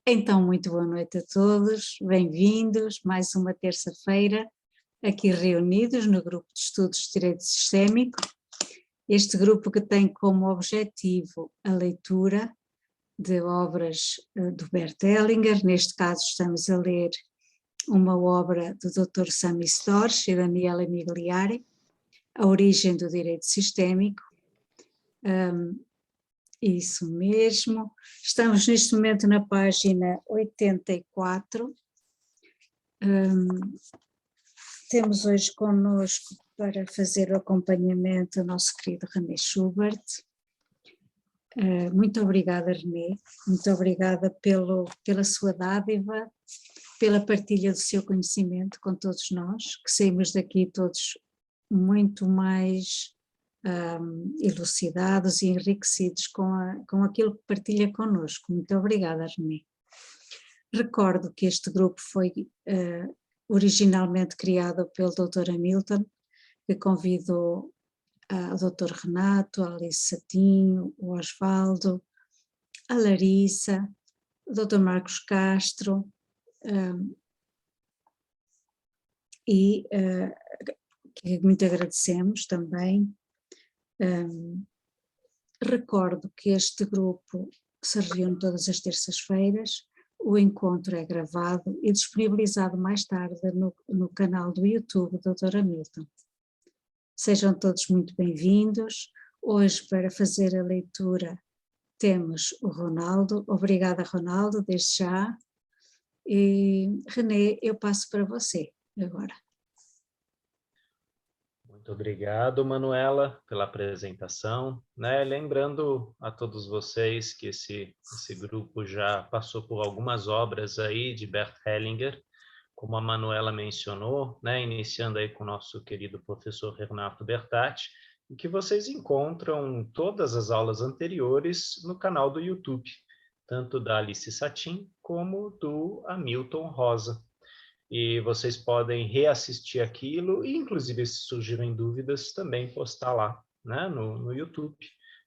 Então, muito boa noite a todos, bem-vindos, mais uma terça-feira, aqui reunidos no Grupo de Estudos de Direito Sistémico, este grupo que tem como objetivo a leitura de obras do Bert Hellinger. Neste caso estamos a ler uma obra do Dr. Sami Storch e Daniele Migliari, A Origem do Direito Sistémico. Isso mesmo, estamos neste momento na página 84, temos hoje connosco para fazer o acompanhamento o nosso querido René Schubert. Muito obrigada, René, muito obrigada pela sua dádiva, pela partilha do seu conhecimento com todos nós, que saímos daqui todos muito mais elucidados e enriquecidos com aquilo que partilha connosco. Muito obrigada, René. Recordo que este grupo foi originalmente criado pelo Dr. Hamilton, que convidou o Dr. Renato, a Alice Satinho, o Osvaldo, a Larissa, o Dr. Marcos Castro e que muito agradecemos também. Recordo que este grupo se reúne todas as terças-feiras, o encontro é gravado e disponibilizado mais tarde no canal do YouTube do Dr. Hamilton. Sejam todos muito bem-vindos. Hoje, para fazer a leitura, temos o Ronaldo. Obrigada, Ronaldo, desde já. E, René, eu passo para você agora. Muito obrigado, Manuela, pela apresentação, né? Lembrando a todos vocês que esse grupo já passou por algumas obras aí de Bert Hellinger, como a Manuela mencionou, né? Iniciando aí com o nosso querido professor Renato Bertatti, e que vocês encontram todas as aulas anteriores no canal do YouTube, tanto da Alice Satin como do Hamilton Rosa. E vocês podem reassistir aquilo e, inclusive, se surgirem dúvidas, também postar lá, né, no YouTube,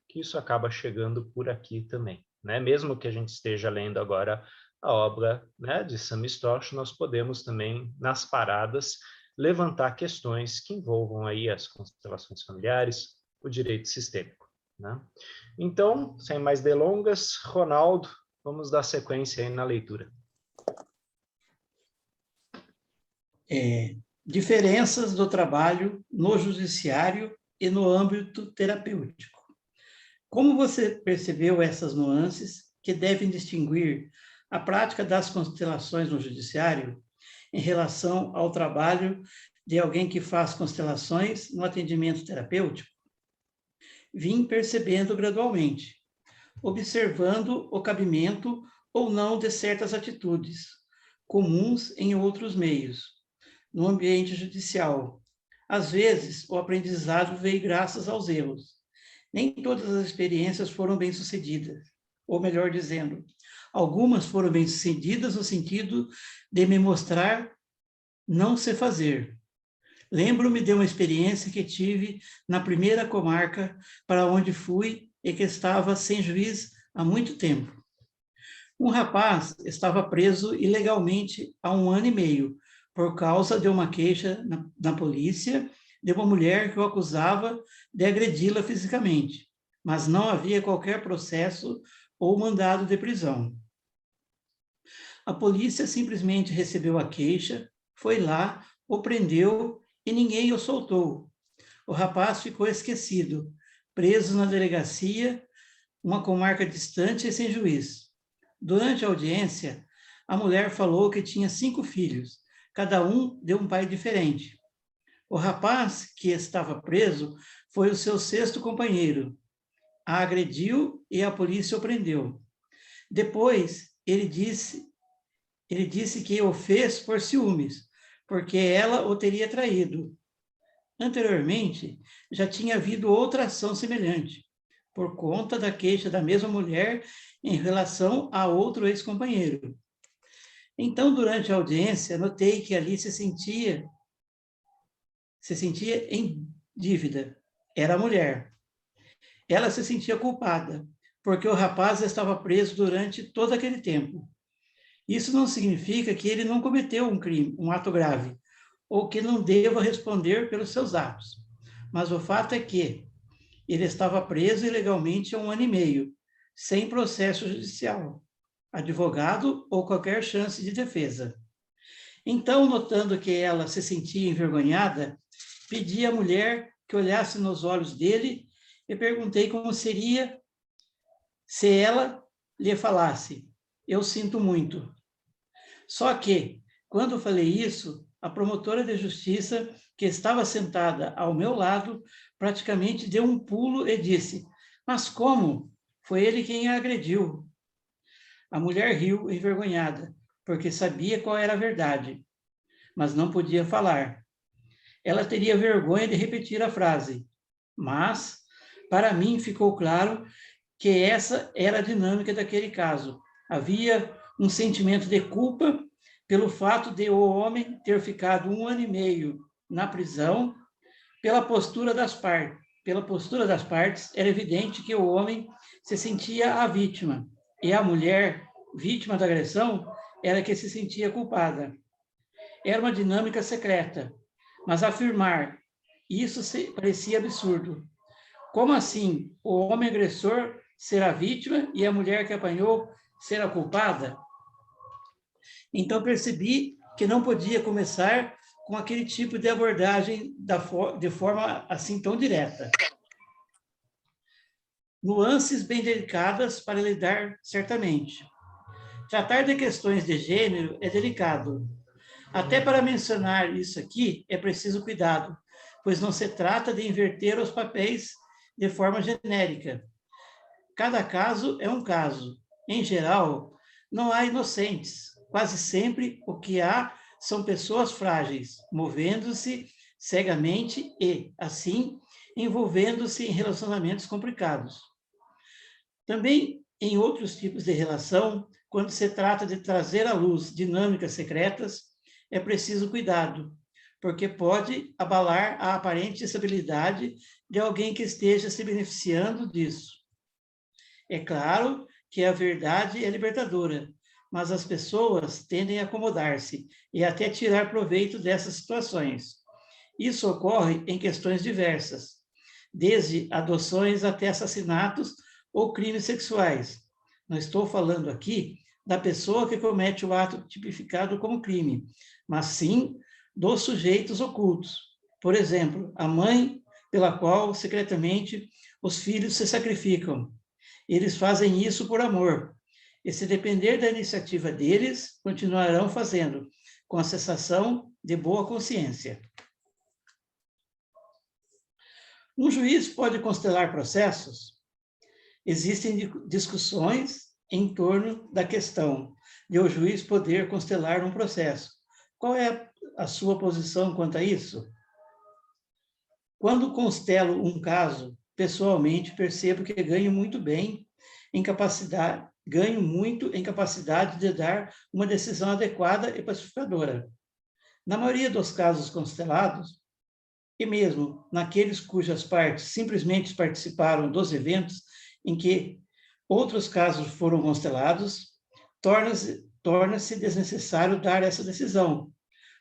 que isso acaba chegando por aqui também, né? Mesmo que a gente esteja lendo agora a obra, né, de Sami Storch, nós podemos também, nas paradas, levantar questões que envolvam aí as constelações familiares, o direito sistêmico, né? Então, sem mais delongas, Ronaldo, vamos dar sequência aí na leitura. Diferenças do trabalho no judiciário e no âmbito terapêutico. Como você percebeu essas nuances que devem distinguir a prática das constelações no judiciário em relação ao trabalho de alguém que faz constelações no atendimento terapêutico? Vim percebendo gradualmente, observando o cabimento ou não de certas atitudes, comuns em outros meios, no ambiente judicial. Às vezes, o aprendizado veio graças aos erros. Nem todas as experiências foram bem-sucedidas, ou melhor dizendo, algumas foram bem-sucedidas no sentido de me mostrar não sei fazer. Lembro-me de uma experiência que tive na primeira comarca para onde fui e que estava sem juiz há muito tempo. Um rapaz estava preso ilegalmente há 1 ano e meio, por causa de uma queixa na polícia de uma mulher que o acusava de agredi-la fisicamente, mas não havia qualquer processo ou mandado de prisão. A polícia simplesmente recebeu a queixa, foi lá, o prendeu e ninguém o soltou. O rapaz ficou esquecido, preso na delegacia, uma comarca distante e sem juiz. Durante a audiência, a mulher falou que tinha 5 filhos, cada um de um pai diferente. O rapaz que estava preso foi o seu 6º companheiro. A agrediu e a polícia o prendeu. Depois, ele disse que o fez por ciúmes, porque ela o teria traído. Anteriormente, já tinha havido outra ação semelhante, por conta da queixa da mesma mulher em relação a outro ex-companheiro. Então, durante a audiência, notei que ali se sentia em dívida. Era a mulher. Ela se sentia culpada, porque o rapaz estava preso durante todo aquele tempo. Isso não significa que ele não cometeu um crime, um ato grave, ou que não deva responder pelos seus atos. Mas o fato é que ele estava preso ilegalmente há 1 ano e meio, sem processo judicial, advogado ou qualquer chance de defesa. Então, notando que ela se sentia envergonhada, pedi à mulher que olhasse nos olhos dele e perguntei como seria se ela lhe falasse: eu sinto muito. Só que, quando falei isso, a promotora de justiça, que estava sentada ao meu lado, praticamente deu um pulo e disse: mas como? Foi ele quem a agrediu. A mulher riu, envergonhada, porque sabia qual era a verdade, mas não podia falar. Ela teria vergonha de repetir a frase, mas, para mim, ficou claro que essa era a dinâmica daquele caso. Havia um sentimento de culpa pelo fato de o homem ter ficado 1 ano e meio na prisão. Pela postura das partes, era evidente que o homem se sentia a vítima e a mulher, vítima da agressão, era que se sentia culpada. Era uma dinâmica secreta, mas afirmar isso parecia absurdo. Como assim o homem agressor ser a vítima e a mulher que apanhou ser a culpada? Então percebi que não podia começar com aquele tipo de abordagem de forma assim tão direta. Nuances bem delicadas para lidar, certamente. Tratar de questões de gênero é delicado. Até para mencionar isso aqui é preciso cuidado, pois não se trata de inverter os papéis de forma genérica. Cada caso é um caso. Em geral, não há inocentes. Quase sempre o que há são pessoas frágeis, movendo-se cegamente e, assim, envolvendo-se em relacionamentos complicados. Também em outros tipos de relação, quando se trata de trazer à luz dinâmicas secretas, é preciso cuidado, porque pode abalar a aparente estabilidade de alguém que esteja se beneficiando disso. É claro que a verdade é libertadora, mas as pessoas tendem a acomodar-se e até tirar proveito dessas situações. Isso ocorre em questões diversas, desde adoções até assassinatos ou crimes sexuais. Não estou falando aqui da pessoa que comete o ato tipificado como crime, mas sim dos sujeitos ocultos. Por exemplo, a mãe pela qual, secretamente, os filhos se sacrificam. Eles fazem isso por amor. E se depender da iniciativa deles, continuarão fazendo, com a sensação de boa consciência. Um juiz pode constelar processos? Existem discussões em torno da questão de o juiz poder constelar um processo. Qual é a sua posição quanto a isso? Quando constelo um caso, pessoalmente percebo que ganho muito em capacidade de dar uma decisão adequada e pacificadora. Na maioria dos casos constelados, e mesmo naqueles cujas partes simplesmente participaram dos eventos em que outros casos foram constelados, torna-se desnecessário dar essa decisão,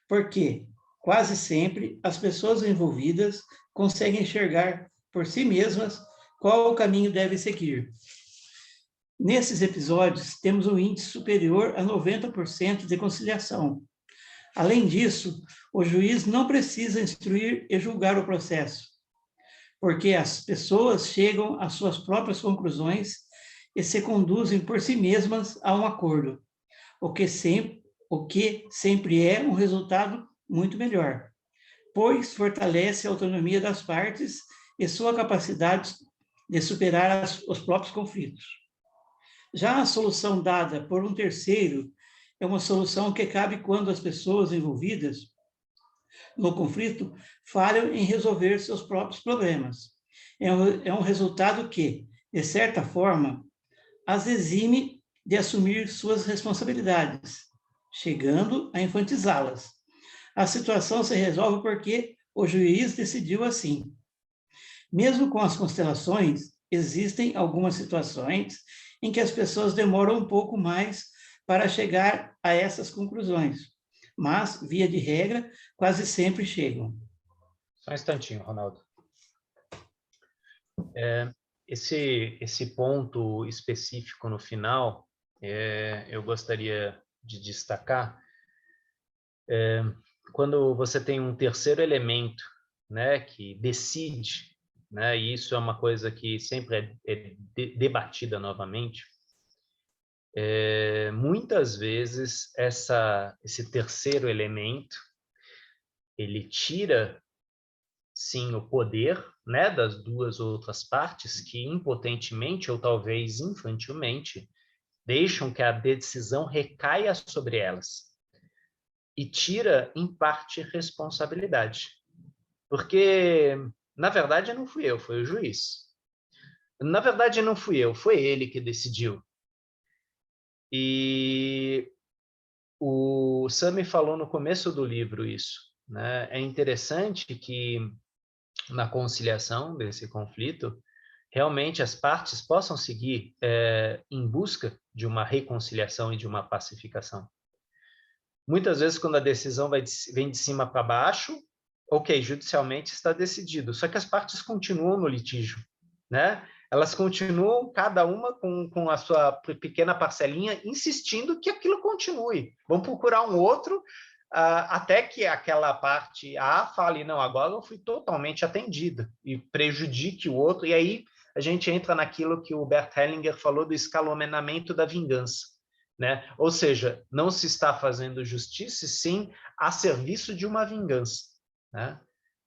porque quase sempre as pessoas envolvidas conseguem enxergar por si mesmas qual o caminho deve seguir. Nesses episódios, temos um índice superior a 90% de conciliação. Além disso, o juiz não precisa instruir e julgar o processo, porque as pessoas chegam às suas próprias conclusões e se conduzem por si mesmas a um acordo, o que sempre é um resultado muito melhor, pois fortalece a autonomia das partes e sua capacidade de superar os próprios conflitos. Já a solução dada por um terceiro é uma solução que cabe quando as pessoas envolvidas no conflito falham em resolver seus próprios problemas. É um resultado que, de certa forma, as exime de assumir suas responsabilidades, chegando a infantizá-las. A situação se resolve porque o juiz decidiu assim. Mesmo com as constelações, existem algumas situações em que as pessoas demoram um pouco mais para chegar a essas conclusões, mas, via de regra, quase sempre chegam. Só um instantinho, Ronaldo. Esse ponto específico no final, eu gostaria de destacar, quando você tem um terceiro elemento, né, que decide, né, e isso é uma coisa que sempre é debatida novamente, muitas vezes esse terceiro elemento, ele tira, sim, o poder, né, das duas outras partes que impotentemente ou talvez infantilmente deixam que a decisão recaia sobre elas e tira, em parte, responsabilidade. Porque, na verdade, não fui eu, foi o juiz. Na verdade, não fui eu, foi ele que decidiu. E o Sami falou no começo do livro isso, né? É interessante que, na conciliação desse conflito, realmente as partes possam seguir em busca de uma reconciliação e de uma pacificação. Muitas vezes, quando a decisão vem de cima para baixo, ok, judicialmente está decidido, só que as partes continuam no litígio, né? Elas continuam, cada uma com a sua pequena parcelinha, insistindo que aquilo continue. Vão procurar um outro, até que aquela parte A fale, não, agora eu fui totalmente atendida, e prejudique o outro, e aí a gente entra naquilo que o Bert Hellinger falou do escalonamento da vingança, né? Ou seja, não se está fazendo justiça, sim a serviço de uma vingança, né?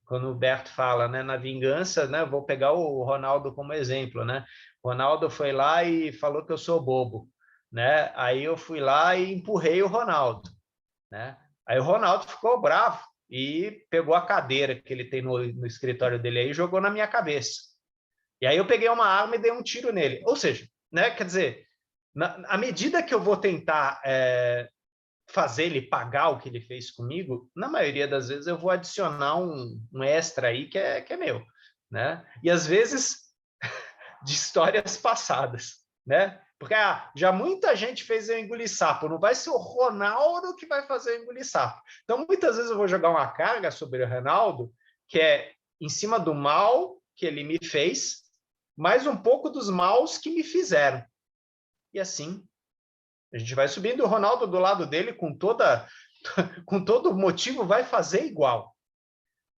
Quando o Bert fala, né, na vingança, né, vou pegar o Ronaldo como exemplo, né? O Ronaldo foi lá e falou que eu sou bobo, né? Aí eu fui lá e empurrei o Ronaldo, né? Aí o Ronaldo ficou bravo e pegou a cadeira que ele tem no escritório dele aí e jogou na minha cabeça. E aí eu peguei uma arma e dei um tiro nele. Ou seja, né, quer dizer, à medida que eu vou tentar fazer ele pagar o que ele fez comigo, na maioria das vezes eu vou adicionar um extra aí que é meu, né? E às vezes de histórias passadas, né? Porque já muita gente fez eu engolir sapo, não vai ser o Ronaldo que vai fazer eu engolir sapo. Então, muitas vezes eu vou jogar uma carga sobre o Ronaldo, que é em cima do mal que ele me fez, mais um pouco dos maus que me fizeram. E assim, a gente vai subindo, o Ronaldo do lado dele, com todo motivo, vai fazer igual.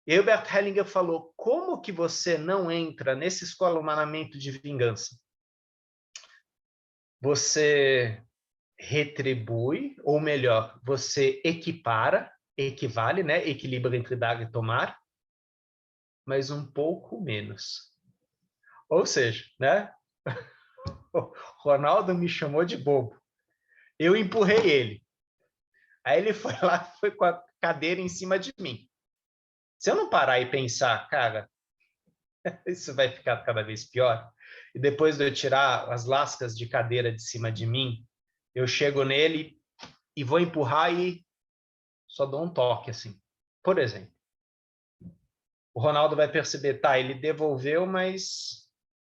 E aí o Bert Hellinger falou, como que você não entra nesse escalonamento de vingança? Você retribui, ou melhor, você equivale, né? Equilibra entre dar e tomar, mas um pouco menos. Ou seja, né? O Ronaldo me chamou de bobo. Eu empurrei ele. Aí ele foi lá, foi com a cadeira em cima de mim. Se eu não parar e pensar, cara, isso vai ficar cada vez pior, e depois de eu tirar as lascas de cadeira de cima de mim, eu chego nele e vou empurrar e só dou um toque, assim. Por exemplo, o Ronaldo vai perceber, tá, ele devolveu, mas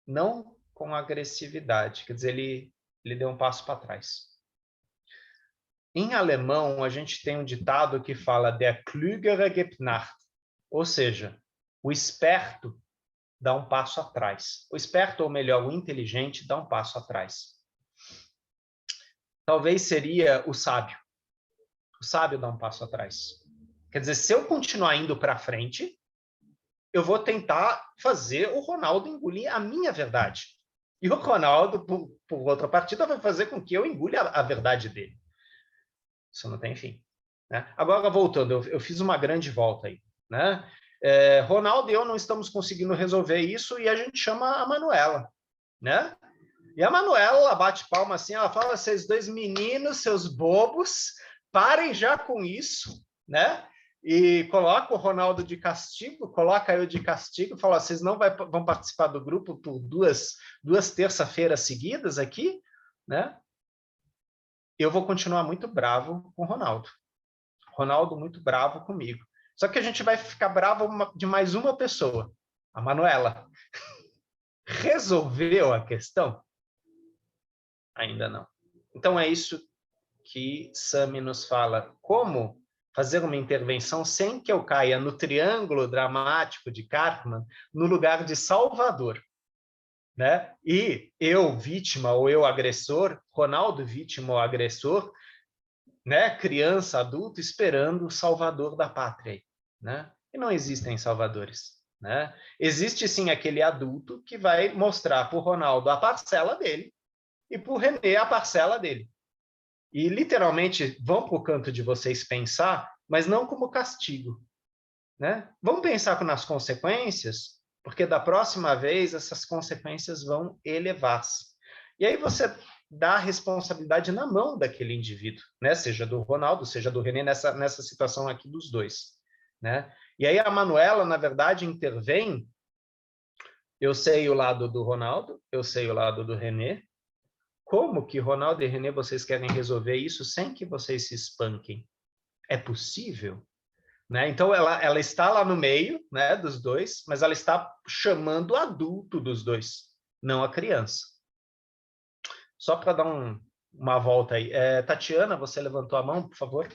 não com agressividade, quer dizer, ele deu um passo para trás. Em alemão, a gente tem um ditado que fala der Klügere gibt nach, ou seja, o esperto dá um passo atrás. O esperto, ou melhor, o inteligente, dá um passo atrás. Talvez seria o sábio. O sábio dá um passo atrás. Quer dizer, se eu continuar indo para frente, eu vou tentar fazer o Ronaldo engolir a minha verdade. E o Ronaldo, por outra partida, vai fazer com que eu engulha a verdade dele. Isso não tem fim, né? Agora, voltando, eu fiz uma grande volta aí, né? Ronaldo e eu não estamos conseguindo resolver isso e a gente chama a Manuela, né? E a Manuela bate palma assim, ela fala, vocês dois meninos, seus bobos, parem já com isso, né? E coloca o Ronaldo de castigo, coloca eu de castigo, fala, vocês não vão participar do grupo por duas terça-feiras seguidas aqui, né? Eu vou continuar muito bravo com o Ronaldo. Ronaldo muito bravo comigo. Só que a gente vai ficar bravo de mais uma pessoa, a Manuela. Resolveu a questão? Ainda não. Então é isso que Sami nos fala como fazer uma intervenção sem que eu caia no triângulo dramático de Karpman, no lugar de salvador, né? E eu, vítima ou eu, agressor, Ronaldo, vítima ou agressor, né? Criança, adulto, esperando o salvador da pátria, né? E não existem salvadores, né? Existe sim aquele adulto que vai mostrar para o Ronaldo a parcela dele e para o René a parcela dele. E, literalmente, vão para o canto de vocês pensar, mas não como castigo, né? Vamos pensar nas consequências, porque da próxima vez essas consequências vão elevar-se. E aí você dá a responsabilidade na mão daquele indivíduo, né? Seja do Ronaldo, seja do René, nessa situação aqui dos dois, né? E aí a Manuela, na verdade, intervém. Eu sei o lado do Ronaldo, eu sei o lado do René. Como que Ronaldo e René vocês querem resolver isso sem que vocês se espanquem? É possível? Né? Então, ela está lá no meio, né, dos dois, mas ela está chamando o adulto dos dois, não a criança. Só para dar uma volta aí. Tatiana, você levantou a mão, por favor?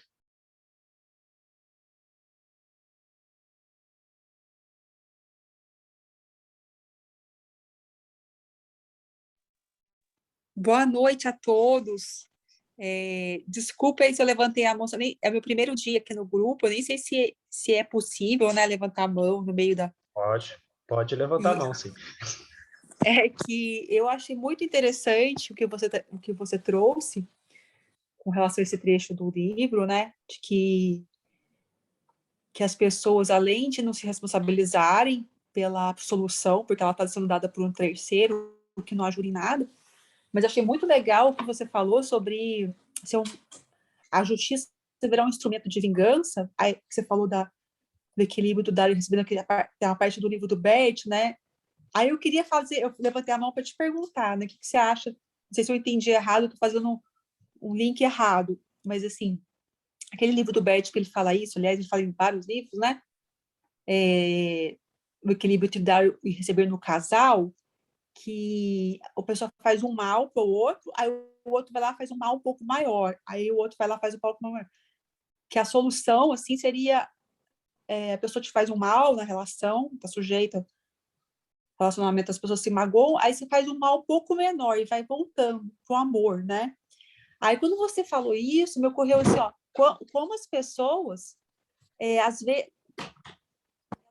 Boa noite a todos. Desculpa aí se eu levantei a mão, é meu primeiro dia aqui no grupo, eu nem sei se é possível, né, levantar a mão no meio da... Pode levantar a mão, sim. É que eu achei muito interessante o que você trouxe com relação a esse trecho do livro, né, de que as pessoas, além de não se responsabilizarem pela solução, porque ela está sendo dada por um terceiro, o que não ajuda em nada, mas achei muito legal o que você falou sobre a justiça virar um instrumento de vingança. Aí você falou do equilíbrio do dar e receber, que é uma parte do livro do Bert, né? Aí eu levantei a mão para te perguntar, né? O que você acha? Não sei se eu entendi errado, estou fazendo um link errado, mas assim, aquele livro do Bert que ele fala isso, aliás, ele fala em vários livros, né? O equilíbrio entre dar e receber no casal, que o pessoal faz um mal para o outro, aí o outro vai lá e faz um mal um pouco maior, aí o outro vai lá e faz um pouco maior. Que a solução, assim, seria a pessoa te faz um mal na relação, está sujeita ao relacionamento, as pessoas se magoam, aí você faz um mal um pouco menor e vai voltando pro amor, né? Aí quando você falou isso, me ocorreu assim, ó, como as pessoas, às vezes,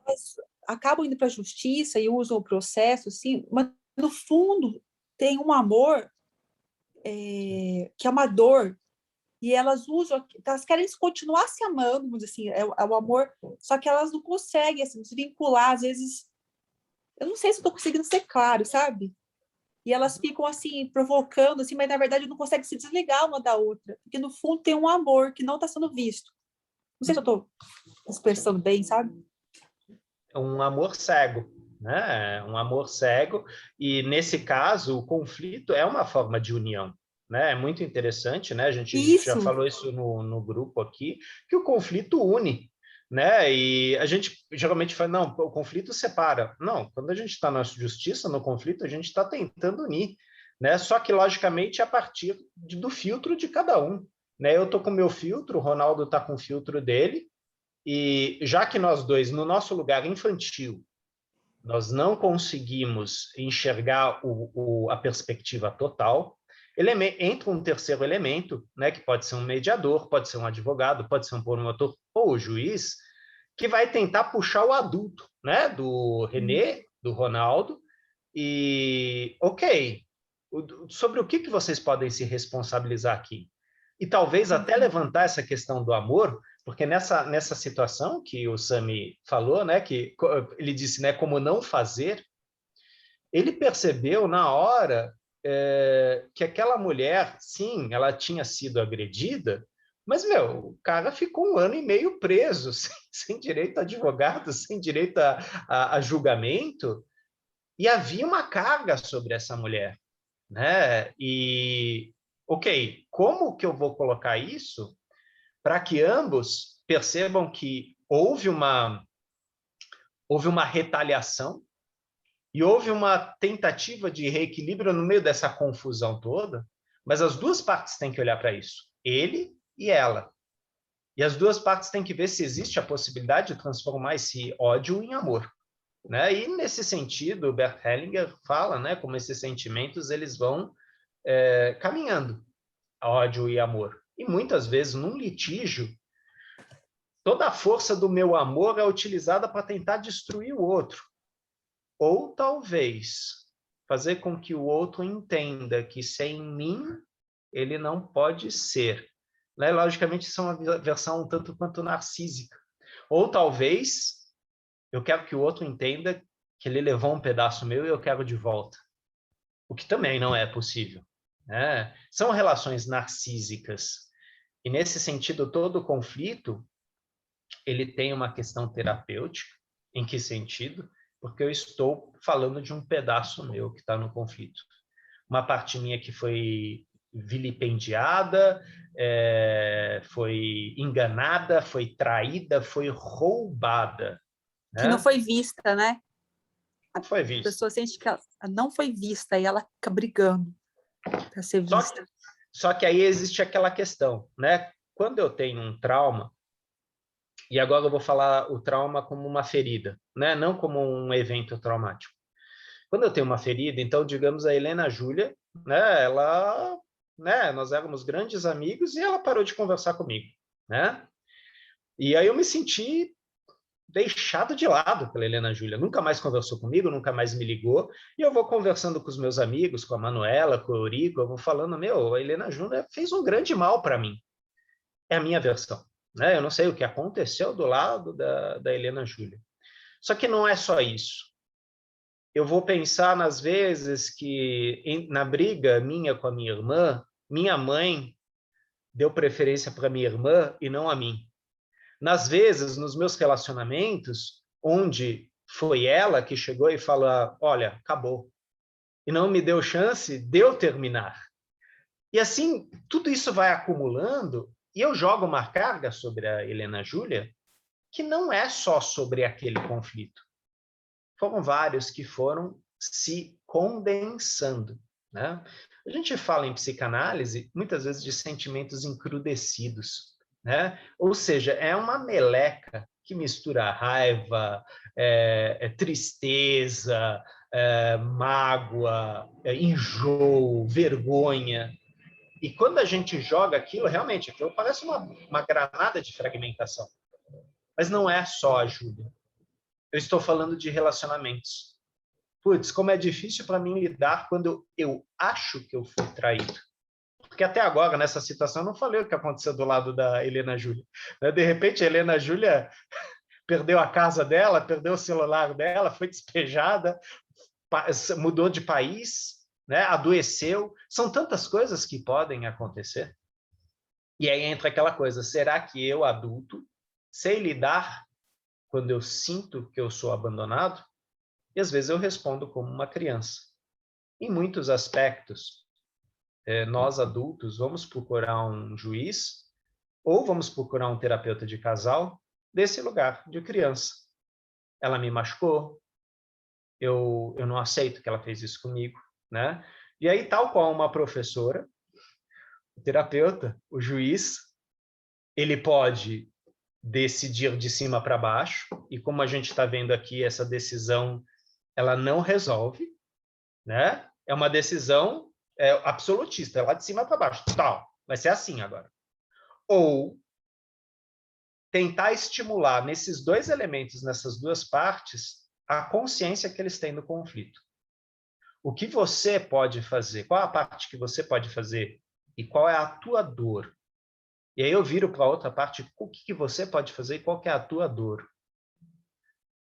elas acabam indo para a justiça e usam o processo, assim, mas no fundo tem um amor que é uma dor, e elas usam, elas querem continuar se amando, vamos dizer assim, é o amor, só que elas não conseguem assim, se vincular, às vezes, eu não sei se estou conseguindo ser claro, sabe? E elas ficam assim, provocando, assim, mas na verdade não conseguem se desligar uma da outra, porque no fundo tem um amor que não está sendo visto. Não sei se eu estou expressando bem, sabe? Um amor cego, né? Um amor cego, e nesse caso o conflito é uma forma de união, né? É muito interessante, né? A gente já falou isso no grupo aqui, que o conflito une, né? E a gente geralmente fala, não, o conflito separa. Não, quando a gente está na justiça, no conflito, a gente está tentando unir, né? Só que, logicamente, a partir do filtro de cada um, né? Eu estou com o meu filtro, o Ronaldo está com o filtro dele, e já que nós dois, no nosso lugar infantil, nós não conseguimos enxergar a perspectiva total, entra um terceiro elemento, né, que pode ser um mediador, pode ser um advogado, pode ser um promotor ou o juiz, que vai tentar puxar o adulto, né, do René, do Ronaldo, e, ok, sobre o que vocês podem se responsabilizar aqui? E talvez até levantar essa questão do amor, porque nessa situação que o Sami falou, né, que ele disse, né, como não fazer, ele percebeu na hora que aquela mulher, sim, ela tinha sido agredida, mas, o cara ficou 1 ano e meio preso, sem direito a advogado, sem direito a julgamento, e havia uma carga sobre essa mulher, né? E, ok, como que eu vou colocar isso para que ambos percebam que houve uma retaliação e houve uma tentativa de reequilíbrio no meio dessa confusão toda, mas as duas partes têm que olhar para isso. ele e ela. E as duas partes têm que ver se existe a possibilidade de transformar esse ódio em amor, né? E nesse sentido, o Bert Hellinger fala, né, como esses sentimentos eles vão caminhando, ódio e amor. E muitas vezes, num litígio, toda a força do meu amor é utilizada para tentar destruir o outro. Ou talvez fazer com que o outro entenda que sem mim ele não pode ser. Né? Logicamente, isso é uma versão um tanto quanto narcísica. Ou talvez eu quero que o outro entenda que ele levou um pedaço meu e eu quero de volta. O que também não é possível. Né? São relações narcísicas. E nesse sentido, todo conflito ele tem uma questão terapêutica. Em que sentido? Porque eu estou falando de um pedaço meu que está no conflito. Uma parte minha que foi vilipendiada, foi enganada, foi traída, foi roubada. Né? Que não foi vista, né? Não foi vista. A pessoa sente que ela não foi vista e ela fica brigando para ser vista. Só que aí existe aquela questão, né? Quando eu tenho um trauma, e agora eu vou falar o trauma como uma ferida, né? Não como um evento traumático. Quando eu tenho uma ferida, então, digamos, a Helena Júlia, né? Ela, né? Nós éramos grandes amigos e ela parou de conversar comigo, né? E aí eu me senti deixado de lado pela Helena Júlia. Nunca mais conversou comigo, nunca mais me ligou. E eu vou conversando com os meus amigos, com a Manuela, com o Eurico, eu vou falando, a Helena Júlia fez um grande mal para mim. É a minha versão. Né? Eu não sei o que aconteceu do lado da Helena Júlia. Só que não é só isso. Eu vou pensar nas vezes que, na briga minha com a minha irmã, minha mãe deu preferência para minha irmã e não a mim. Nas vezes, nos meus relacionamentos, onde foi ela que chegou e falou, olha, acabou. E não me deu chance de eu terminar. E assim, tudo isso vai acumulando e eu jogo uma carga sobre a Helena Júlia que não é só sobre aquele conflito. Foram vários que foram se condensando. Né? A gente fala em psicanálise, muitas vezes, de sentimentos encrudecidos. Né? Ou seja, é uma meleca que mistura raiva, tristeza, mágoa, enjoo, vergonha. E quando a gente joga aquilo, realmente, aquilo parece uma granada de fragmentação. Mas não é só a Júlia. Eu estou falando de relacionamentos. Putz, como é difícil para mim lidar quando eu acho que eu fui traído. Porque até agora, nessa situação, eu não falei o que aconteceu do lado da Helena Júlia. De repente, a Helena Júlia perdeu a casa dela, perdeu o celular dela, foi despejada, mudou de país, né? Adoeceu. São tantas coisas que podem acontecer. E aí entra aquela coisa, será que eu, adulto, sei lidar quando eu sinto que eu sou abandonado? E às vezes eu respondo como uma criança. Em muitos aspectos, nós adultos vamos procurar um juiz ou vamos procurar um terapeuta de casal desse lugar de criança. Ela me machucou, eu não aceito que ela fez isso comigo, né? E aí, tal qual uma professora, o terapeuta, o juiz, ele pode decidir de cima para baixo, e como a gente está vendo aqui, essa decisão, ela não resolve, né? É uma decisão absolutista, é lá de cima para baixo, tal, vai ser assim agora. Ou tentar estimular nesses dois elementos, nessas duas partes, a consciência que eles têm do conflito. O que você pode fazer? Qual a parte que você pode fazer? E qual é a tua dor? E aí eu viro para a outra parte, o que você pode fazer e qual que é a tua dor?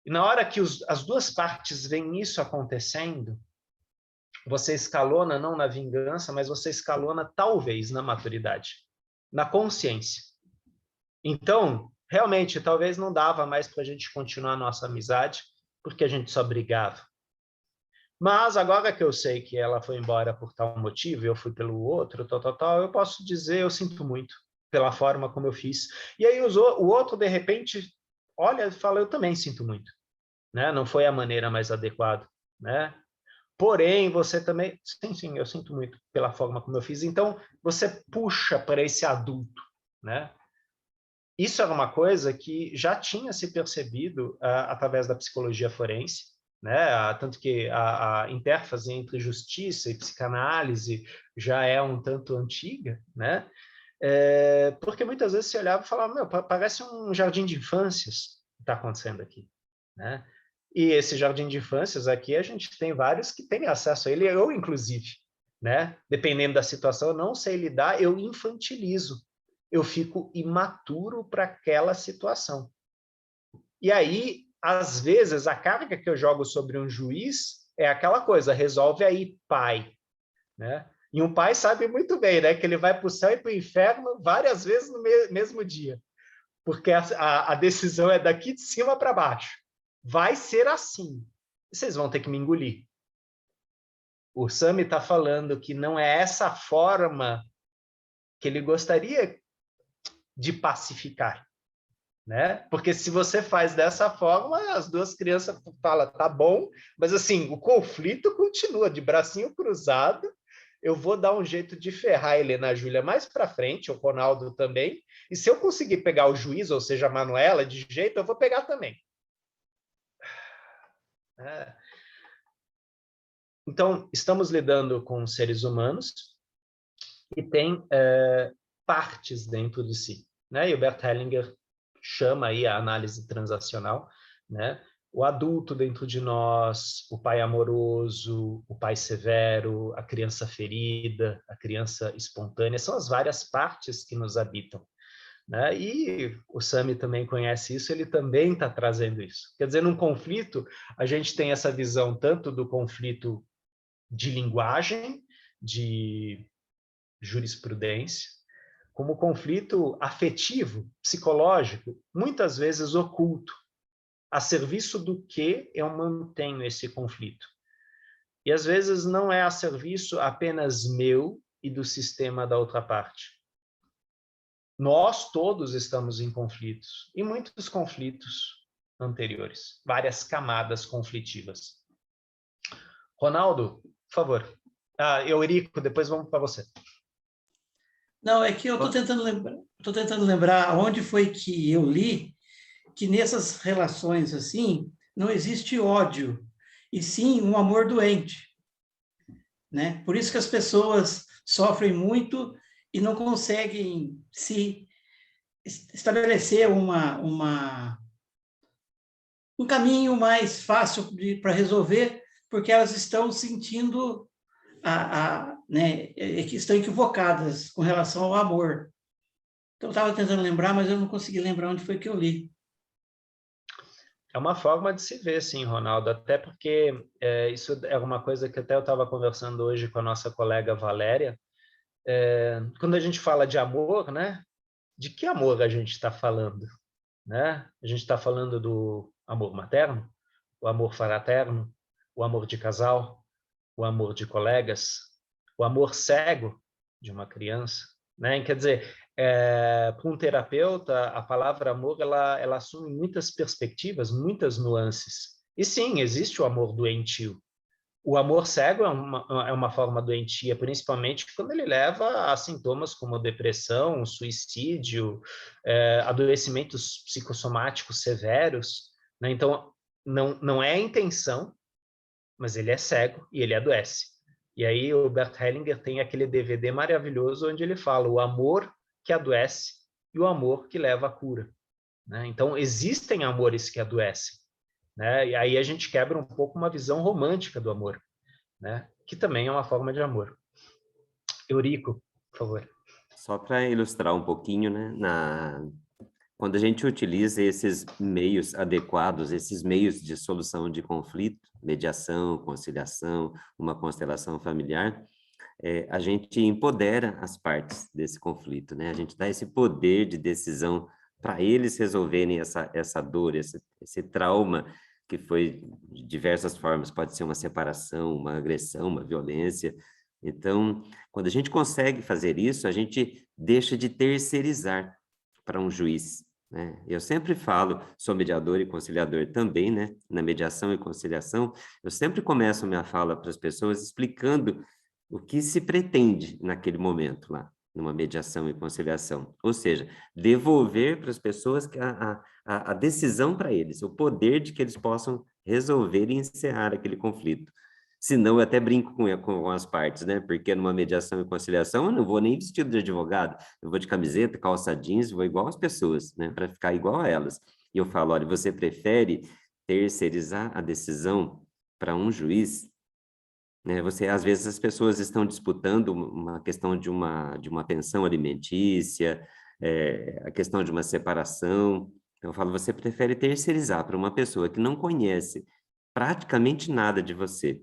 E na hora que as duas partes veem isso acontecendo, você escalona não na vingança, mas você escalona talvez na maturidade, na consciência. Então, realmente, talvez não dava mais para a gente continuar a nossa amizade, porque a gente só brigava. Mas agora que eu sei que ela foi embora por tal motivo, e eu fui pelo outro, eu posso dizer, eu sinto muito pela forma como eu fiz. E aí o outro, de repente, olha e fala, eu também sinto muito. Né? Não foi a maneira mais adequada. Né? porém, você também... Sim, eu sinto muito pela forma como eu fiz. Então, você puxa para esse adulto, né? Isso era uma coisa que já tinha se percebido através da psicologia forense, né? Tanto que a interface entre justiça e psicanálise já é um tanto antiga, né? Porque muitas vezes você olhava e falava, meu, parece um jardim de infâncias que está acontecendo aqui, né? E esse jardim de infâncias aqui, a gente tem vários que têm acesso a ele, eu inclusive, né? Dependendo da situação, eu não sei lidar, eu infantilizo, eu fico imaturo para aquela situação. E aí, às vezes, a carga que eu jogo sobre um juiz é aquela coisa, resolve aí, pai, né? E um pai sabe muito bem, né, que ele vai para o céu e para o inferno várias vezes no mesmo dia, porque a decisão é daqui de cima para baixo. Vai ser assim. Vocês vão ter que me engolir. O Sami está falando que não é essa forma que ele gostaria de pacificar, né? Porque se você faz dessa forma, as duas crianças falam, tá bom, mas assim, o conflito continua de bracinho cruzado. Eu vou dar um jeito de ferrar a Helena Júlia mais para frente, o Ronaldo também, e se eu conseguir pegar o juiz, ou seja, a Manuela, de jeito, eu vou pegar também. Então, estamos lidando com seres humanos que têm partes dentro de si, né? E o Bert Hellinger chama aí a análise transacional, né? O adulto dentro de nós, o pai amoroso, o pai severo, a criança ferida, a criança espontânea, são as várias partes que nos habitam, né? E o Sami também conhece isso, ele também está trazendo isso. Quer dizer, num conflito, a gente tem essa visão tanto do conflito de linguagem, de jurisprudência, como conflito afetivo, psicológico, muitas vezes oculto. A serviço do que eu mantenho esse conflito? E às vezes não é a serviço apenas meu e do sistema da outra parte. Nós todos estamos em conflitos, e muitos conflitos anteriores, várias camadas conflitivas. Ronaldo, por favor. Eurico, depois vamos para você. Não, é que eu estou tentando lembrar onde foi que eu li que nessas relações assim não existe ódio, e sim um amor doente, né? Por isso que as pessoas sofrem muito e não conseguem se estabelecer um caminho mais fácil para resolver, porque elas estão sentindo né, que estão equivocadas com relação ao amor. Então, eu estava tentando lembrar, mas eu não consegui lembrar onde foi que eu li. É uma forma de se ver, sim, Ronaldo, até porque isso é uma coisa que até eu estava conversando hoje com a nossa colega Valéria. Quando a gente fala de amor, né? De que amor a gente está falando? Né? A gente está falando do amor materno, o amor fraterno, o amor de casal, o amor de colegas, o amor cego de uma criança, né? Quer dizer, para um terapeuta, a palavra amor ela assume muitas perspectivas, muitas nuances. E sim, existe o amor doentio. O amor cego é uma forma doentia, principalmente quando ele leva a sintomas como depressão, suicídio, adoecimentos psicossomáticos severos, né? Então, não é a intenção, mas ele é cego e ele adoece. E aí o Bert Hellinger tem aquele DVD maravilhoso onde ele fala o amor que adoece e o amor que leva à cura, né? Então, existem amores que adoecem, né? E aí a gente quebra um pouco uma visão romântica do amor, né? Que também é uma forma de amor. Eurico, por favor. Só para ilustrar um pouquinho, né? Quando a gente utiliza esses meios adequados, esses meios de solução de conflito, mediação, conciliação, uma constelação familiar, a gente empodera as partes desse conflito, né? A gente dá esse poder de decisão para eles resolverem essa dor, esse trauma que foi de diversas formas, pode ser uma separação, uma agressão, uma violência. Então, quando a gente consegue fazer isso, a gente deixa de terceirizar para um juiz, né? Eu sempre falo, sou mediador e conciliador também, né? Na mediação e conciliação, eu sempre começo minha fala para as pessoas explicando o que se pretende naquele momento lá, numa mediação e conciliação. Ou seja, devolver para as pessoas a decisão para eles, o poder de que eles possam resolver e encerrar aquele conflito. Senão, eu até brinco com as partes, né? Porque numa mediação e conciliação, eu não vou nem vestido de advogado, eu vou de camiseta, calça jeans, vou igual as pessoas, né? Para ficar igual a elas. E eu falo, olha, você prefere terceirizar a decisão para um juiz, né? Às vezes as pessoas estão disputando uma questão de uma pensão alimentícia, a questão de uma separação. Então, eu falo, você prefere terceirizar para uma pessoa que não conhece praticamente nada de você,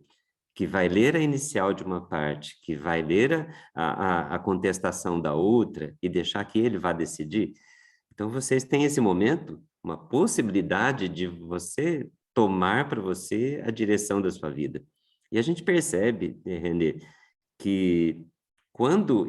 que vai ler a inicial de uma parte, que vai ler a contestação da outra e deixar que ele vá decidir. Então, vocês têm esse momento, uma possibilidade de você tomar para você a direção da sua vida. E a gente percebe, Renê, que quando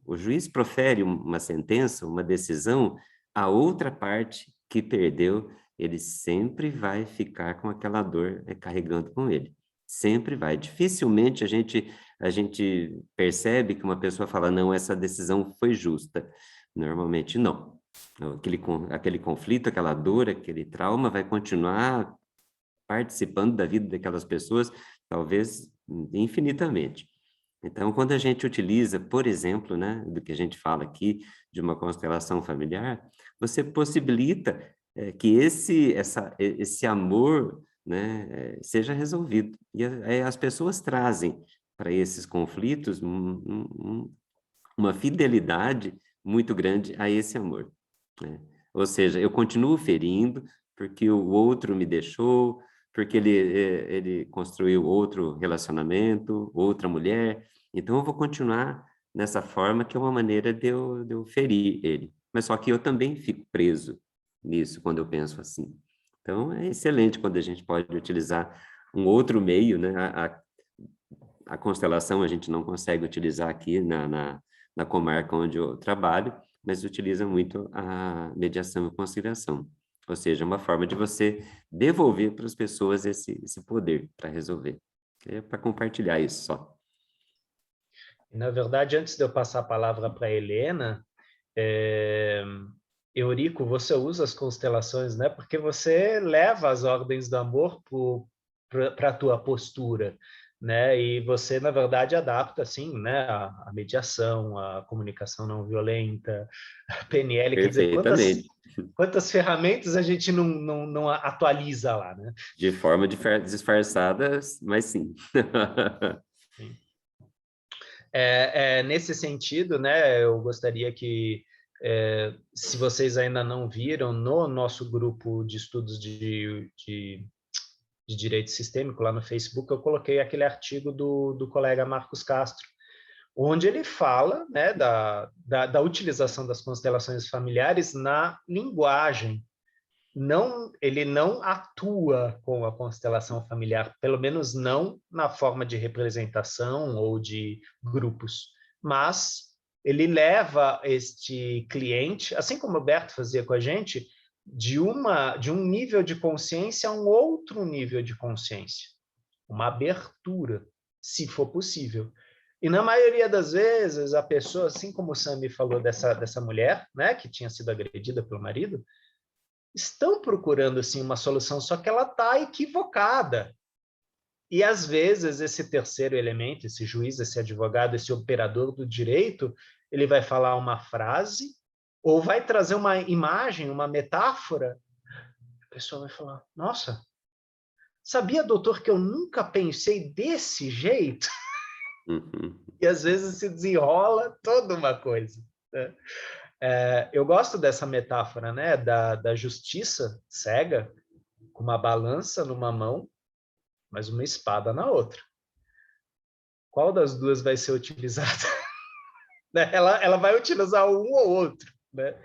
o juiz profere uma sentença, uma decisão, a outra parte que perdeu, ele sempre vai ficar com aquela dor carregando com ele. Sempre vai. Dificilmente a gente percebe que uma pessoa fala, não, essa decisão foi justa. Normalmente não. Aquele conflito, aquela dor, aquele trauma vai continuar participando da vida daquelas pessoas, talvez infinitamente. Então, quando a gente utiliza, por exemplo, né, do que a gente fala aqui, de uma constelação familiar, você possibilita que esse amor, né, seja resolvido. E as pessoas trazem para esses conflitos uma fidelidade muito grande a esse amor, né? Ou seja, eu continuo ferindo porque o outro me deixou, porque ele construiu outro relacionamento, outra mulher, então eu vou continuar nessa forma que é uma maneira de eu ferir ele. Mas só que eu também fico preso nisso quando eu penso assim. Então é excelente quando a gente pode utilizar um outro meio, né? A constelação a gente não consegue utilizar aqui na comarca onde eu trabalho, mas utiliza muito a mediação e conciliação. Ou seja, uma forma de você devolver para as pessoas esse poder para resolver. É para compartilhar isso só. Na verdade, antes de eu passar a palavra para a Helena, Eurico, você usa as constelações, né? Porque você leva as ordens do amor para a tua postura, né? E você, na verdade, adapta, assim, né? A mediação, a comunicação não violenta, a PNL, quer dizer, Perfeitamente. quantas ferramentas a gente não atualiza lá, né? De forma disfarçada, mas sim. Sim. Nesse sentido, né, eu gostaria que, se vocês ainda não viram, no nosso grupo de estudos de direito sistêmico lá no Facebook, eu coloquei aquele artigo do colega Marcos Castro, onde ele fala, né, da utilização das constelações familiares na linguagem. Ele não atua com a constelação familiar, pelo menos não na forma de representação ou de grupos, mas ele leva este cliente, assim como o Berto fazia com a gente, de um nível de consciência a um outro nível de consciência, uma abertura, se for possível. E na maioria das vezes, a pessoa, assim como o Sami falou dessa mulher, né, que tinha sido agredida pelo marido, estão procurando assim uma solução, só que ela está equivocada. E às vezes esse terceiro elemento, esse juiz, esse advogado, esse operador do direito, ele vai falar uma frase ou vai trazer uma imagem, uma metáfora. A pessoa vai falar: nossa, sabia, doutor, que eu nunca pensei desse jeito? Uhum. E às vezes se desenrola toda uma coisa, né? Eu gosto dessa metáfora, né, da justiça cega, com uma balança numa mão, mas uma espada na outra. Qual das duas vai ser utilizada? Ela vai utilizar um ou outro, né?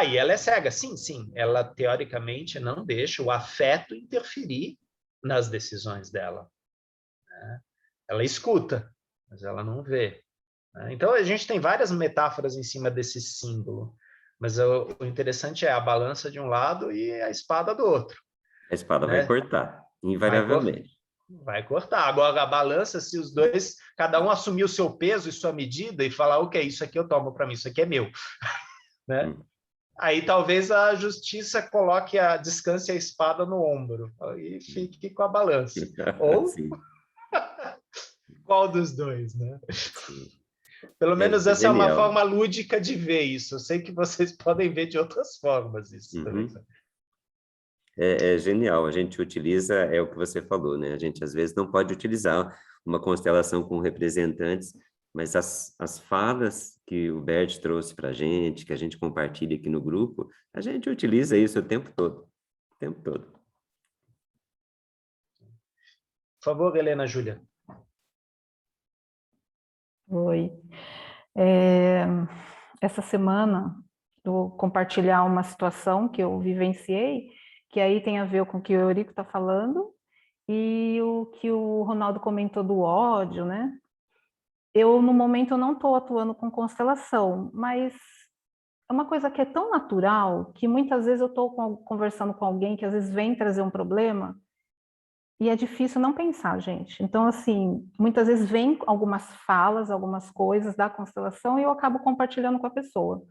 E ela é cega. Sim, sim. Ela, teoricamente, não deixa o afeto interferir nas decisões dela, né? Ela escuta, mas ela não vê, né? Então, a gente tem várias metáforas em cima desse símbolo. Mas o interessante é a balança de um lado e a espada do outro. A espada né? vai cortar, invariavelmente. Vai cortar. Agora, a balança, se os dois, cada um assumir o seu peso e sua medida e falar, ok, isso aqui eu tomo para mim, isso aqui é meu. Né? Aí talvez a justiça coloque descanse a espada no ombro e fique com a balança. Ou Sim. qual dos dois, né? Sim. Pelo menos essa é uma genial. forma lúdica de ver isso. Eu sei que vocês podem ver de outras formas isso também. É genial, a gente utiliza, é o que você falou, né? A gente às vezes não pode utilizar uma constelação com representantes, mas as falas que o Bert trouxe para a gente, que a gente compartilha aqui no grupo, a gente utiliza isso o tempo todo, o tempo todo. Por favor, Helena Júlia. Oi. Essa semana, vou compartilhar uma situação que eu vivenciei, que aí tem a ver com o que o Eurico está falando, e o que o Ronaldo comentou do ódio, né? Eu, no momento, não estou atuando com constelação, mas é uma coisa que é tão natural que muitas vezes eu estou conversando com alguém que às vezes vem trazer um problema e é difícil não pensar, gente. Então, assim, muitas vezes vem algumas falas, algumas coisas da constelação e eu acabo compartilhando com a pessoa.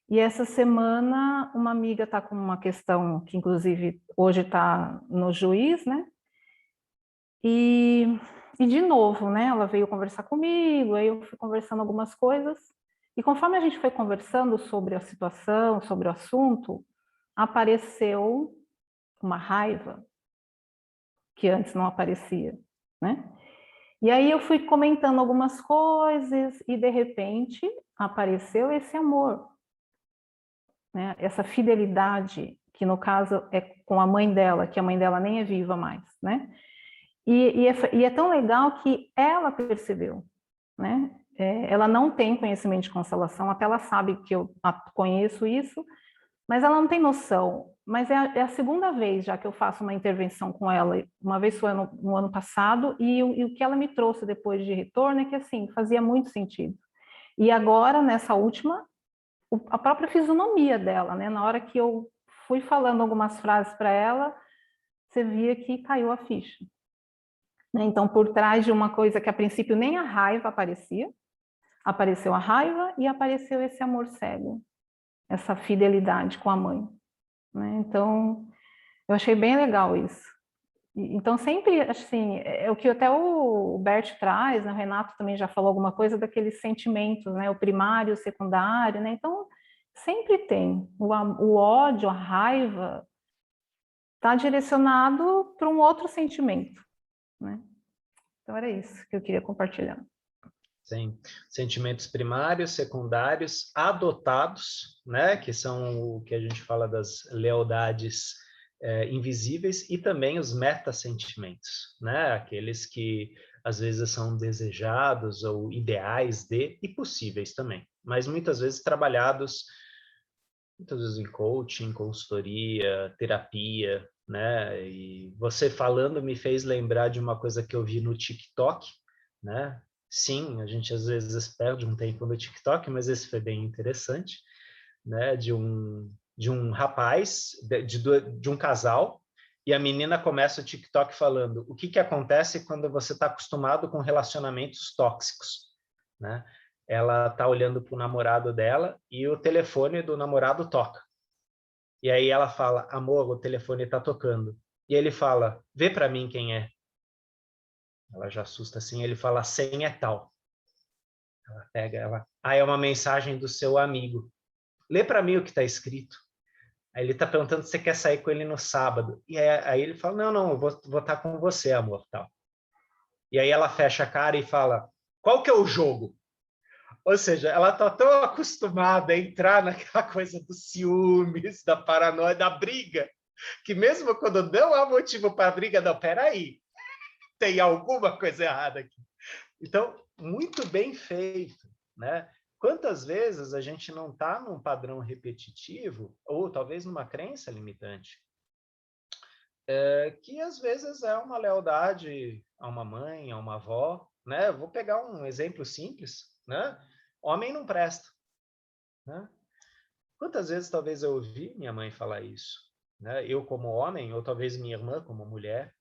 E essa semana, uma amiga está com uma questão que, inclusive, hoje está no juiz, né? E de novo, né? Ela veio conversar comigo, aí eu fui conversando algumas coisas. E conforme a gente foi conversando sobre a situação, sobre o assunto, apareceu uma raiva que antes não aparecia, né? E aí eu fui comentando algumas coisas e, de repente, apareceu esse amor, né? Essa fidelidade, que no caso é com a mãe dela, que a mãe dela nem é viva mais, né? E é tão legal que ela percebeu, né? Ela não tem conhecimento de constelação, até ela sabe que eu conheço isso, mas ela não tem noção. Mas é a segunda vez já que eu faço uma intervenção com ela. Uma vez foi no ano passado, e o que ela me trouxe depois de retorno é que, assim, fazia muito sentido. E agora, nessa última, a própria fisionomia dela, né? Na hora que eu fui falando algumas frases para ela, você via que caiu a ficha. Então, por trás de uma coisa que a princípio nem a raiva aparecia, apareceu a raiva e apareceu esse amor cego, essa fidelidade com a mãe, né? Então, eu achei bem legal isso. Então, sempre, assim, é o que até o Bert traz, né? O Renato também já falou alguma coisa daqueles sentimentos, né? O primário, o secundário, né? Então, sempre tem. O ódio, a raiva, está direcionado para um outro sentimento, né? Então, era isso que eu queria compartilhar. Sim, sentimentos primários, secundários, adotados, né, que são o que a gente fala das lealdades invisíveis, e também os metasentimentos, né, aqueles que às vezes são desejados ou ideais e possíveis também, mas muitas vezes trabalhados, muitas vezes em coaching, consultoria, terapia, né, e você falando me fez lembrar de uma coisa que eu vi no TikTok, né. Sim, a gente às vezes perde um tempo no TikTok, mas esse foi bem interessante, né? De um rapaz, de um casal, e a menina começa o TikTok falando o que acontece quando você está acostumado com relacionamentos tóxicos, né? Ela está olhando para o namorado dela e o telefone do namorado toca. E aí ela fala, amor, o telefone está tocando. E ele fala, vê para mim quem é. Ela já assusta assim, ele fala, a senha é tal. Ela pega, é uma mensagem do seu amigo. Lê para mim o que está escrito. Aí ele está perguntando se você quer sair com ele no sábado. E aí ele fala, não, eu vou estar com você, amor, tal. E aí ela fecha a cara e fala, qual que é o jogo? Ou seja, ela está tão acostumada a entrar naquela coisa dos ciúmes, da paranoia, da briga, que mesmo quando não há motivo para briga, não, peraí, tem alguma coisa errada aqui. Então, muito bem feito, né? Quantas vezes a gente não está num padrão repetitivo, ou talvez numa crença limitante, que às vezes é uma lealdade a uma mãe, a uma avó, né? Vou pegar um exemplo simples, né? Homem não presta, né? Quantas vezes talvez eu ouvi minha mãe falar isso, né? Eu como homem, ou talvez minha irmã como mulher,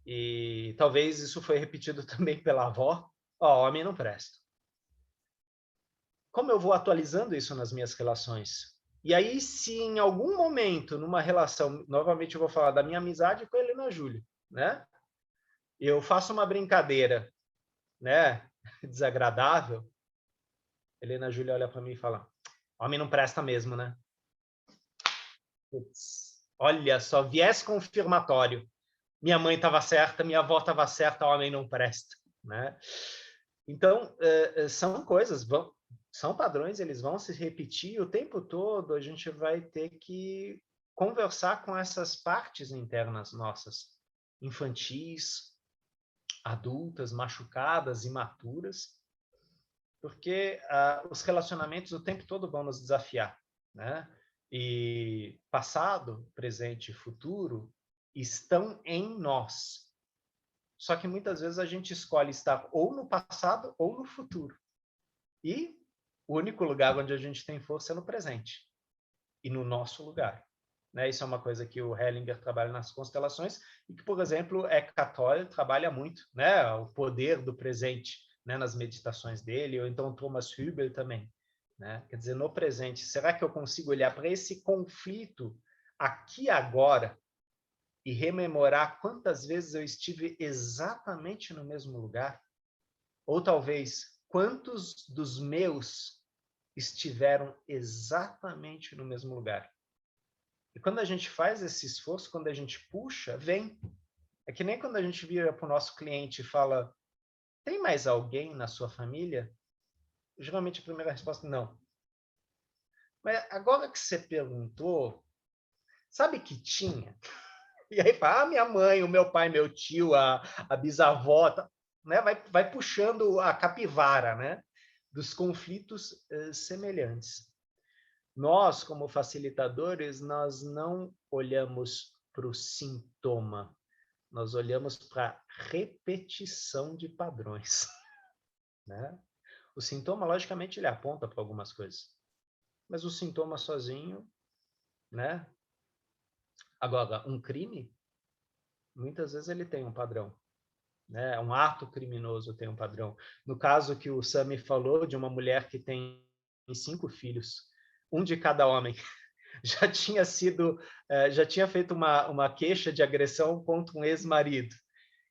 e talvez isso foi repetido também pela avó, ó, homem não presta. Como eu vou atualizando isso nas minhas relações? E aí, se em algum momento, numa relação, novamente eu vou falar da minha amizade com a Helena Júlia, né? Eu faço uma brincadeira, né, desagradável, Helena Júlia olha para mim e fala, homem não presta mesmo, né? Putz, olha só, viés confirmatório. Minha mãe estava certa, minha avó estava certa, homem não presta, né? Então, são coisas, são padrões, eles vão se repetir o tempo todo, a gente vai ter que conversar com essas partes internas nossas, infantis, adultas, machucadas, imaturas, porque os relacionamentos o tempo todo vão nos desafiar, né? E passado, presente e futuro estão em nós. Só que muitas vezes a gente escolhe estar ou no passado ou no futuro. E o único lugar onde a gente tem força é no presente. E no nosso lugar. Né? Isso é uma coisa que o Hellinger trabalha nas constelações e que, por exemplo, Eckhart Tolle trabalha muito, né? O poder do presente, né? Nas meditações dele, ou então Thomas Hübel também. Né? Quer dizer, no presente, será que eu consigo olhar para esse conflito aqui agora e rememorar quantas vezes eu estive exatamente no mesmo lugar? Ou talvez, quantos dos meus estiveram exatamente no mesmo lugar? E quando a gente faz esse esforço, quando a gente puxa, vem. É que nem quando a gente vira para o nosso cliente e fala, tem mais alguém na sua família? Geralmente a primeira resposta é não. Mas agora que você perguntou, sabe que tinha? E aí fala, minha mãe, o meu pai, meu tio, a bisavó, né? Vai puxando a capivara, né? Dos conflitos semelhantes. Nós, como facilitadores, nós não olhamos para o sintoma, nós olhamos para a repetição de padrões. Né? O sintoma, logicamente, ele aponta para algumas coisas, mas o sintoma sozinho, né? Agora, um crime, muitas vezes ele tem um padrão. Né? Um ato criminoso tem um padrão. No caso que o Sami falou, de uma mulher que tem 5 filhos, um de cada homem, já tinha feito uma queixa de agressão contra um ex-marido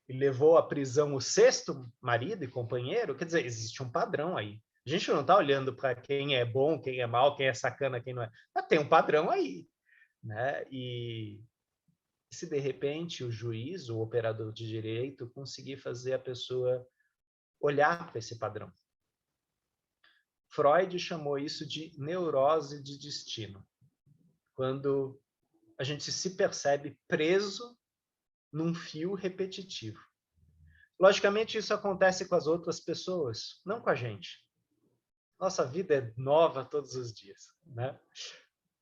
e levou à prisão o 6º marido e companheiro. Quer dizer, existe um padrão aí. A gente não está olhando para quem é bom, quem é mal, quem é sacana, quem não é. Mas tem um padrão aí. Né? E se de repente o juiz, o operador de direito, conseguir fazer a pessoa olhar para esse padrão. Freud chamou isso de neurose de destino. Quando a gente se percebe preso num fio repetitivo. Logicamente, isso acontece com as outras pessoas, não com a gente. Nossa vida é nova todos os dias, né?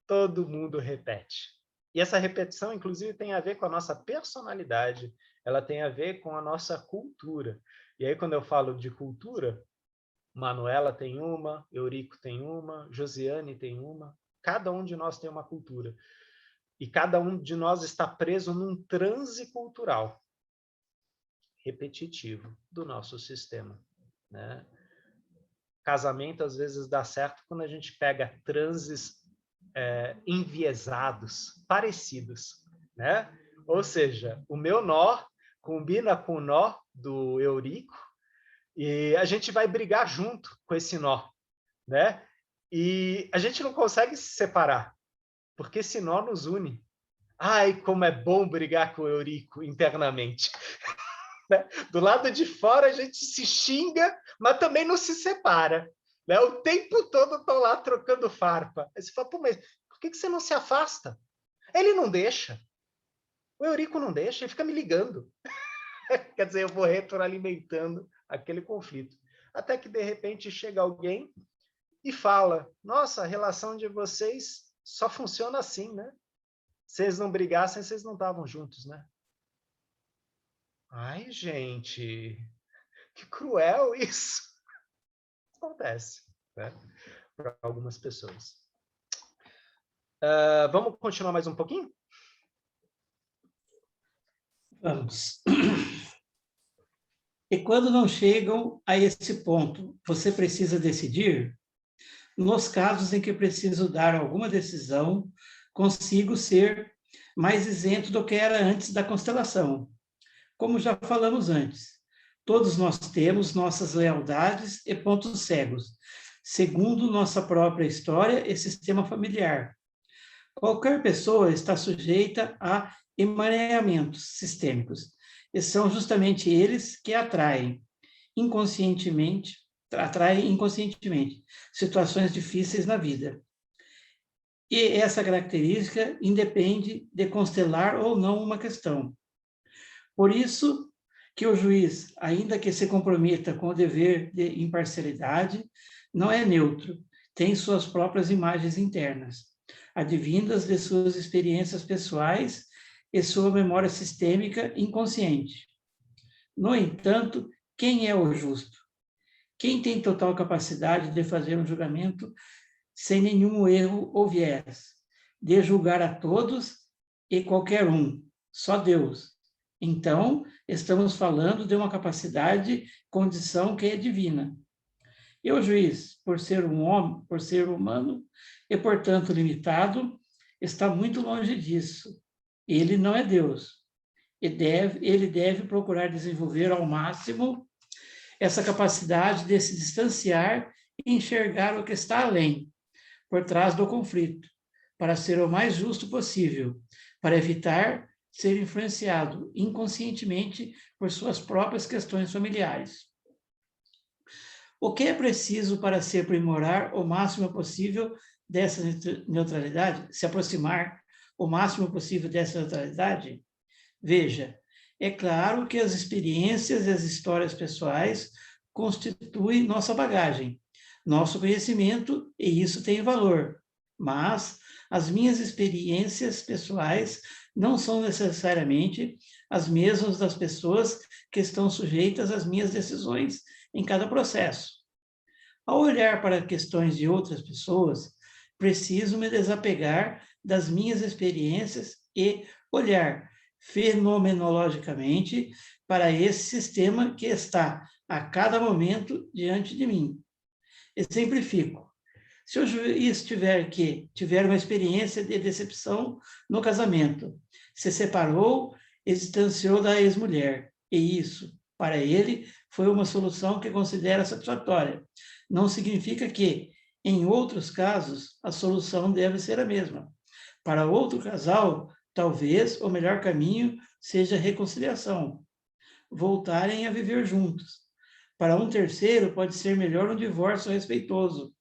Todo mundo repete. E essa repetição, inclusive, tem a ver com a nossa personalidade, ela tem a ver com a nossa cultura. E aí, quando eu falo de cultura, Manuela tem uma, Eurico tem uma, Josiane tem uma, cada um de nós tem uma cultura. E cada um de nós está preso num transe cultural repetitivo do nosso sistema. Né? Casamento, às vezes, dá certo quando a gente pega transes enviesados, parecidos. Né? Ou seja, o meu nó combina com o nó do Eurico e a gente vai brigar junto com esse nó. Né? E a gente não consegue se separar, porque esse nó nos une. Ai, como é bom brigar com o Eurico internamente. Né? Do lado de fora a gente se xinga, mas também não se separa. Né? O tempo todo estão lá trocando farpa. Aí você fala, pô, mas por que você não se afasta? Ele não deixa. O Eurico não deixa, ele fica me ligando. Quer dizer, eu vou retroalimentando aquele conflito. Até que, de repente, chega alguém e fala, nossa, a relação de vocês só funciona assim, né? Se eles não brigassem, vocês não estavam juntos, né? Ai, gente, que cruel isso. Acontece, né? Para algumas pessoas. Vamos continuar mais um pouquinho? Vamos. E quando não chegam a esse ponto, você precisa decidir? Nos casos em que preciso dar alguma decisão, consigo ser mais isento do que era antes da constelação. Como já falamos antes, todos nós temos nossas lealdades e pontos cegos, segundo nossa própria história e sistema familiar. Qualquer pessoa está sujeita a emaranhamentos sistêmicos, e são justamente eles que atraem inconscientemente situações difíceis na vida. E essa característica independe de constelar ou não uma questão. Por isso que o juiz, ainda que se comprometa com o dever de imparcialidade, não é neutro, tem suas próprias imagens internas, advindas de suas experiências pessoais e sua memória sistêmica inconsciente. No entanto, quem é o justo? Quem tem total capacidade de fazer um julgamento sem nenhum erro ou viés, de julgar a todos e qualquer um, só Deus. Então, estamos falando de uma capacidade, condição que é divina. E o juiz, por ser um homem, por ser humano e, portanto, limitado, está muito longe disso. Ele não é Deus. Ele deve procurar desenvolver ao máximo essa capacidade de se distanciar e enxergar o que está além, por trás do conflito, para ser o mais justo possível, para evitar ser influenciado inconscientemente por suas próprias questões familiares. O que é preciso para se aprimorar o máximo possível dessa neutralidade, se aproximar o máximo possível dessa neutralidade? Veja, é claro que as experiências e as histórias pessoais constituem nossa bagagem, nosso conhecimento, e isso tem valor. Mas as minhas experiências pessoais não são necessariamente as mesmas das pessoas que estão sujeitas às minhas decisões em cada processo. Ao olhar para questões de outras pessoas, preciso me desapegar das minhas experiências e olhar fenomenologicamente para esse sistema que está a cada momento diante de mim. Exemplifico. Se o juiz tiver uma experiência de decepção no casamento, se separou e distanciou da ex-mulher, e isso, para ele, foi uma solução que considera satisfatória, não significa que, em outros casos, a solução deve ser a mesma. Para outro casal, talvez o melhor caminho seja a reconciliação, voltarem a viver juntos. Para um terceiro, pode ser melhor um divórcio respeitoso,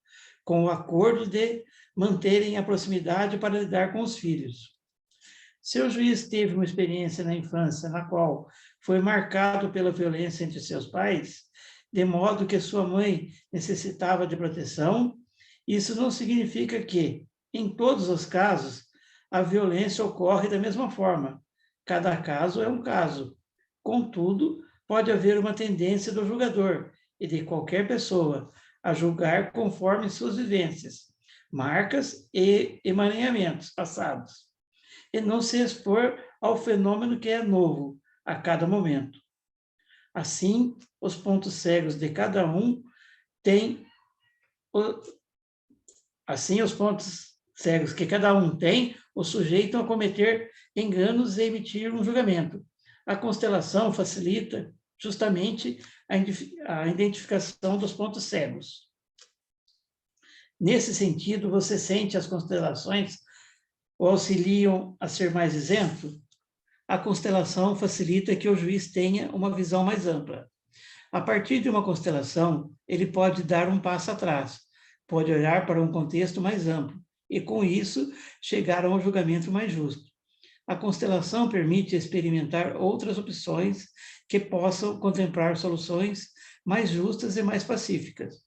com o acordo de manterem a proximidade para lidar com os filhos. Se o juiz teve uma experiência na infância na qual foi marcado pela violência entre seus pais, de modo que sua mãe necessitava de proteção, isso não significa que, em todos os casos, a violência ocorre da mesma forma. Cada caso é um caso. Contudo, pode haver uma tendência do julgador e de qualquer pessoa a julgar conforme suas vivências, marcas e emaranhamentos passados, e não se expor ao fenômeno que é novo a cada momento. Assim, os pontos cegos de cada um os pontos cegos que cada um tem o sujeitam a cometer enganos e emitir um julgamento. A constelação facilita justamente a identificação dos pontos cegos. Nesse sentido, você sente as constelações o auxiliam a ser mais isento? A constelação facilita que o juiz tenha uma visão mais ampla. A partir de uma constelação, ele pode dar um passo atrás, pode olhar para um contexto mais amplo e, com isso, chegar a um julgamento mais justo. A constelação permite experimentar outras opções que possam contemplar soluções mais justas e mais pacíficas.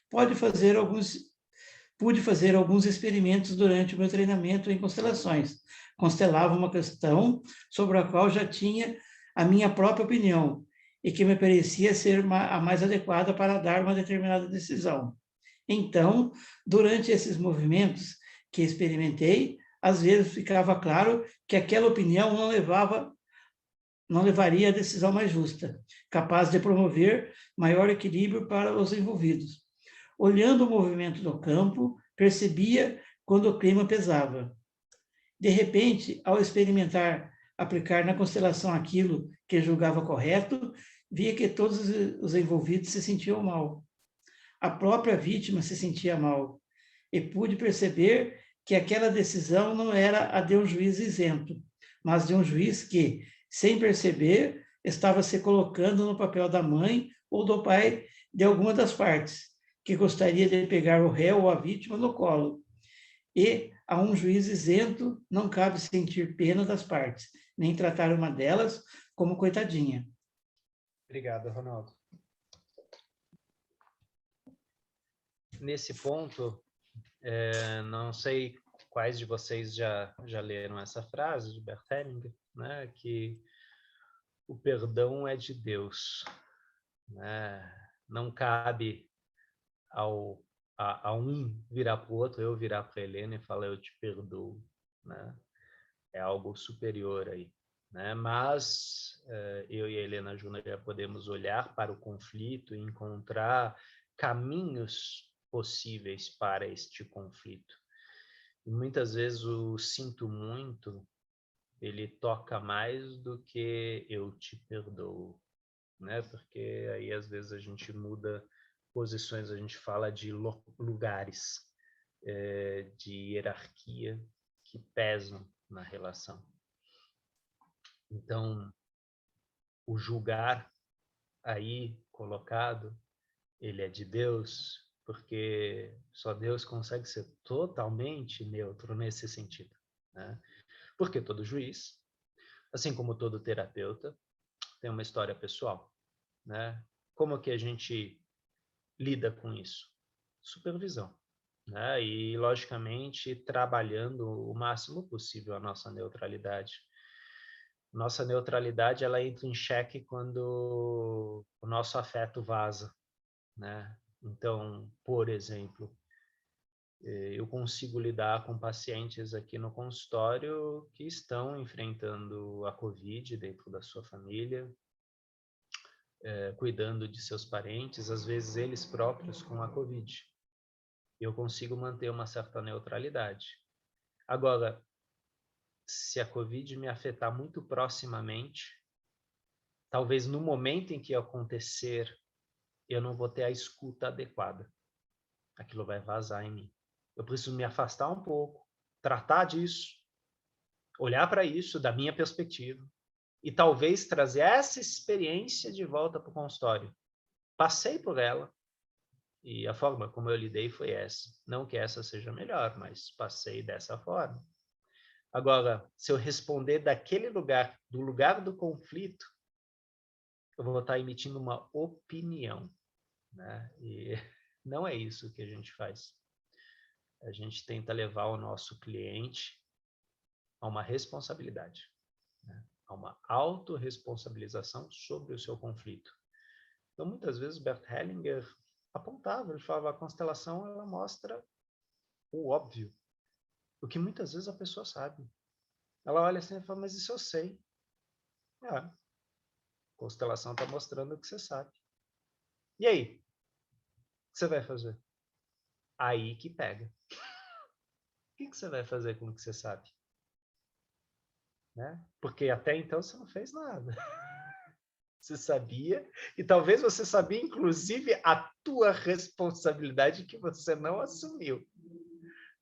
Pude fazer alguns experimentos durante o meu treinamento em constelações. Constelava uma questão sobre a qual já tinha a minha própria opinião e que me parecia ser a mais adequada para dar uma determinada decisão. Então, durante esses movimentos, que experimentei, às vezes ficava claro que aquela opinião não levaria à decisão mais justa, capaz de promover maior equilíbrio para os envolvidos. Olhando o movimento no campo, percebia quando o clima pesava. De repente, ao experimentar aplicar na constelação aquilo que julgava correto, via que todos os envolvidos se sentiam mal. A própria vítima se sentia mal. E pude perceber que aquela decisão não era a de um juiz isento, mas de um juiz que, sem perceber, estava se colocando no papel da mãe ou do pai de alguma das partes, que gostaria de pegar o réu ou a vítima no colo. E a um juiz isento não cabe sentir pena das partes, nem tratar uma delas como coitadinha. Obrigado, Ronaldo. Nesse ponto, não sei quais de vocês já leram essa frase de Bert Hellinger, né, que o perdão é de Deus, né? Não cabe a um virar para o outro, eu virar para a Helena e falar eu te perdoo, né? É algo superior aí, né? Mas eu e a Helena Júnior já podemos olhar para o conflito e encontrar caminhos possíveis para este conflito. E muitas vezes o sinto muito, ele toca mais do que eu te perdoo, né? Porque aí às vezes a gente muda posições, a gente fala de lugares, de hierarquia que pesam na relação. Então, o julgar aí colocado, ele é de Deus, porque só Deus consegue ser totalmente neutro nesse sentido, né? Porque todo juiz, assim como todo terapeuta, tem uma história pessoal, né? Como que a gente lida com isso? Supervisão, né? E, logicamente, trabalhando o máximo possível a nossa neutralidade. Nossa neutralidade, ela entra em xeque quando o nosso afeto vaza, né? Então, por exemplo, eu consigo lidar com pacientes aqui no consultório que estão enfrentando a Covid dentro da sua família, cuidando de seus parentes, às vezes eles próprios com a Covid. Eu consigo manter uma certa neutralidade. Agora, se a Covid me afetar muito proximamente, talvez no momento em que acontecer, eu não vou ter a escuta adequada. Aquilo vai vazar em mim. Eu preciso me afastar um pouco, tratar disso, olhar para isso da minha perspectiva e talvez trazer essa experiência de volta para o consultório. Passei por ela e a forma como eu lidei foi essa. Não que essa seja melhor, mas passei dessa forma. Agora, se eu responder daquele lugar, do lugar do conflito, eu vou estar emitindo uma opinião, né? E não é isso que a gente faz. A gente tenta levar o nosso cliente a uma responsabilidade, né? A uma autorresponsabilização sobre o seu conflito. Então, muitas vezes, Bert Hellinger apontava, ele falava, a constelação ela mostra o óbvio, o que muitas vezes a pessoa sabe. Ela olha assim e fala, mas isso eu sei. A constelação está mostrando o que você sabe. E aí? O que você vai fazer? Aí que pega. O que você vai fazer com o que você sabe? Né? Porque até então você não fez nada. Você sabia, e talvez você sabia, inclusive, a tua responsabilidade que você não assumiu.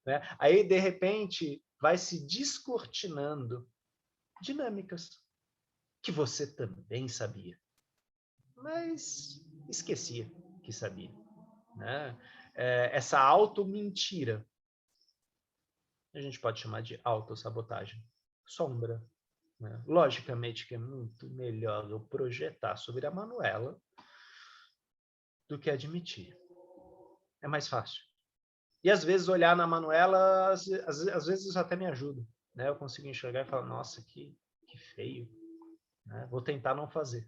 Né? Aí, de repente, vai se descortinando dinâmicas que você também sabia, mas esquecia que sabia. Né? Essa auto-mentira, a gente pode chamar de autossabotagem, sombra. Né? Logicamente que é muito melhor eu projetar sobre a Manuela do que admitir. É mais fácil. E às vezes olhar na Manuela, às vezes isso até me ajuda. Né? Eu consigo enxergar e falar, nossa, que feio. Né? Vou tentar não fazer.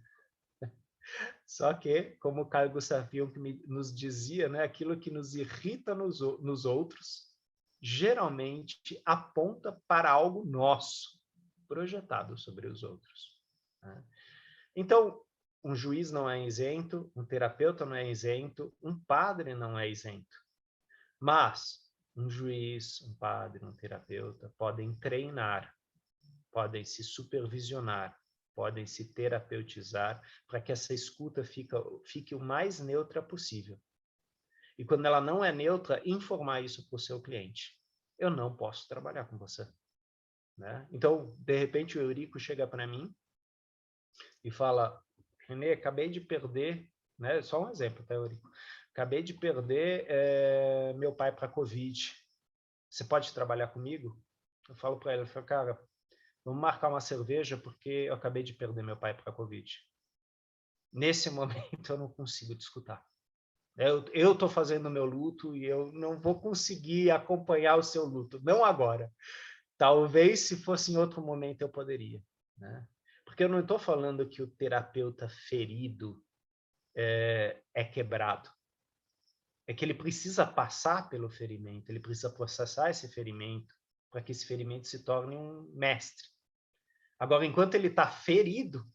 Só que, como o Carl Gustav Jung nos dizia, né, aquilo que nos irrita nos outros geralmente aponta para algo nosso, projetado sobre os outros, né? Então, um juiz não é isento, um terapeuta não é isento, um padre não é isento. Mas um juiz, um padre, um terapeuta podem treinar, podem se supervisionar, podem se terapeutizar para que essa escuta fique o mais neutra possível. E quando ela não é neutra, informar isso para o seu cliente. Eu não posso trabalhar com você, né? Então, de repente, o Eurico chega para mim e fala: Renê, acabei de perder, né? Só um exemplo, tá, Eurico? Acabei de perder meu pai para a Covid. Você pode trabalhar comigo? Eu falo para ele, eu falo, cara, vamos marcar uma cerveja porque eu acabei de perder meu pai para a Covid. Nesse momento eu não consigo te escutar. Eu estou fazendo o meu luto e eu não vou conseguir acompanhar o seu luto. Não agora. Talvez se fosse em outro momento eu poderia, né? Porque eu não estou falando que o terapeuta ferido é quebrado. É que ele precisa passar pelo ferimento, ele precisa processar esse ferimento para que esse ferimento se torne um mestre. Agora, enquanto ele está ferido,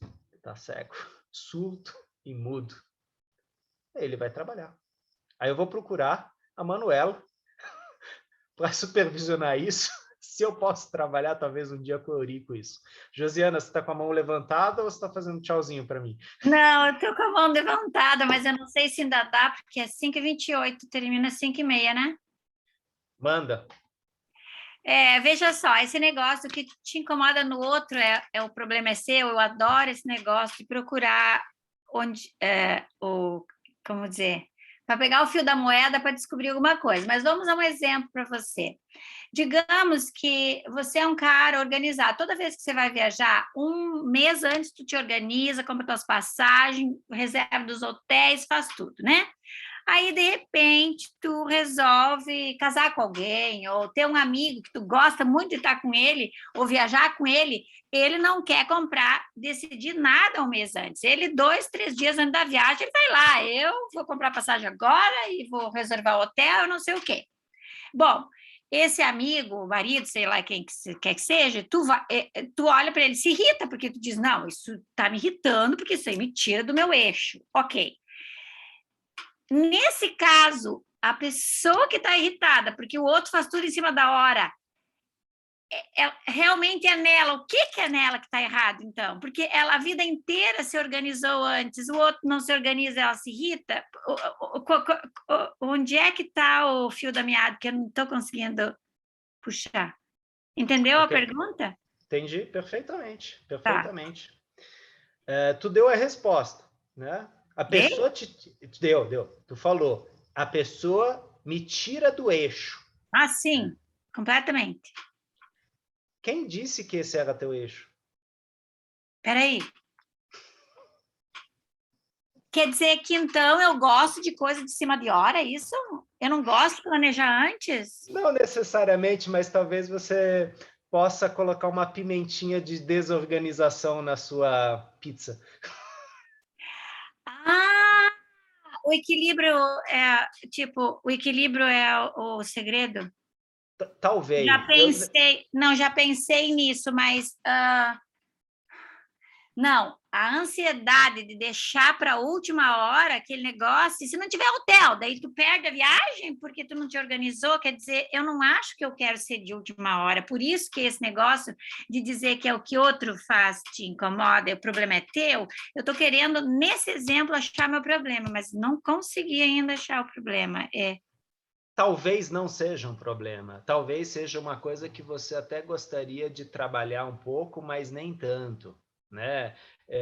ele está cego, surdo e mudo. Ele vai trabalhar. Aí eu vou procurar a Manuela para supervisionar isso, se eu posso trabalhar talvez um dia com o Eurico isso. Josiana, você está com a mão levantada ou você está fazendo um tchauzinho para mim? Não, eu estou com a mão levantada, mas eu não sei se ainda dá, porque é 5h28, termina 5h30, né? Manda. Veja só, esse negócio que te incomoda no outro o problema é seu. Eu adoro esse negócio de procurar como dizer, para pegar o fio da moeda para descobrir alguma coisa. Mas vamos dar um exemplo para você. Digamos que você é um cara organizado. Toda vez que você vai viajar, um mês antes tu te organiza, compra tuas passagens, reserva dos hotéis, faz tudo, né? Aí, de repente, tu resolve casar com alguém, ou ter um amigo que tu gosta muito de estar com ele, ou viajar com ele não quer decidir nada um mês antes. Ele, 2, 3 dias antes da viagem, ele vai lá, eu vou comprar passagem agora e vou reservar o hotel, não sei o quê. Bom, esse amigo, marido, sei lá quem quer que seja, tu olha para ele, se irrita, porque tu diz, não, isso está me irritando, porque isso aí me tira do meu eixo. Ok. Nesse caso, a pessoa que está irritada, porque o outro faz tudo em cima da hora, realmente é nela. O que é nela que está errado, então? Porque ela a vida inteira se organizou antes, o outro não se organiza, ela se irrita. Onde é que está o fio da meada que eu não estou conseguindo puxar? Entendeu a pergunta? Entendi perfeitamente, Tá. perfeitamente. Tu deu a resposta, né? A pessoa deu. Tu falou, a pessoa me tira do eixo. Ah, sim, completamente. Quem disse que esse era teu eixo? Peraí. Quer dizer que, então, eu gosto de coisa de cima de hora, é isso? Eu não gosto de planejar antes? Não necessariamente, mas talvez você possa colocar uma pimentinha de desorganização na sua pizza. Ah, o equilíbrio o equilíbrio é o segredo? Talvez. Já pensei nisso, mas não, a ansiedade de deixar para a última hora aquele negócio, se não tiver hotel, daí tu perde a viagem porque tu não te organizou, quer dizer, eu não acho que eu quero ser de última hora, por isso que esse negócio de dizer que é o que outro faz te incomoda, o problema é teu, eu estou querendo, nesse exemplo, achar meu problema, mas não consegui ainda achar o problema, Talvez não seja um problema, talvez seja uma coisa que você até gostaria de trabalhar um pouco, mas nem tanto, né?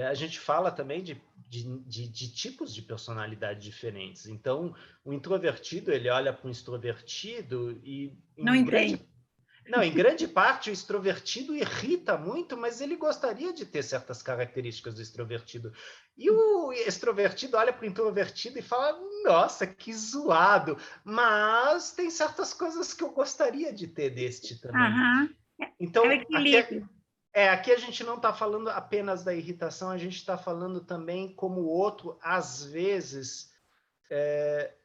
A gente fala também de tipos de personalidade diferentes. Então, o introvertido, ele olha para o extrovertido e não entende. Em grande parte, o extrovertido irrita muito, mas ele gostaria de ter certas características do extrovertido. E o extrovertido olha para o introvertido e fala, nossa, que zoado, mas tem certas coisas que eu gostaria de ter deste também. Então, aqui a gente não está falando apenas da irritação, a gente está falando também como o outro, às vezes,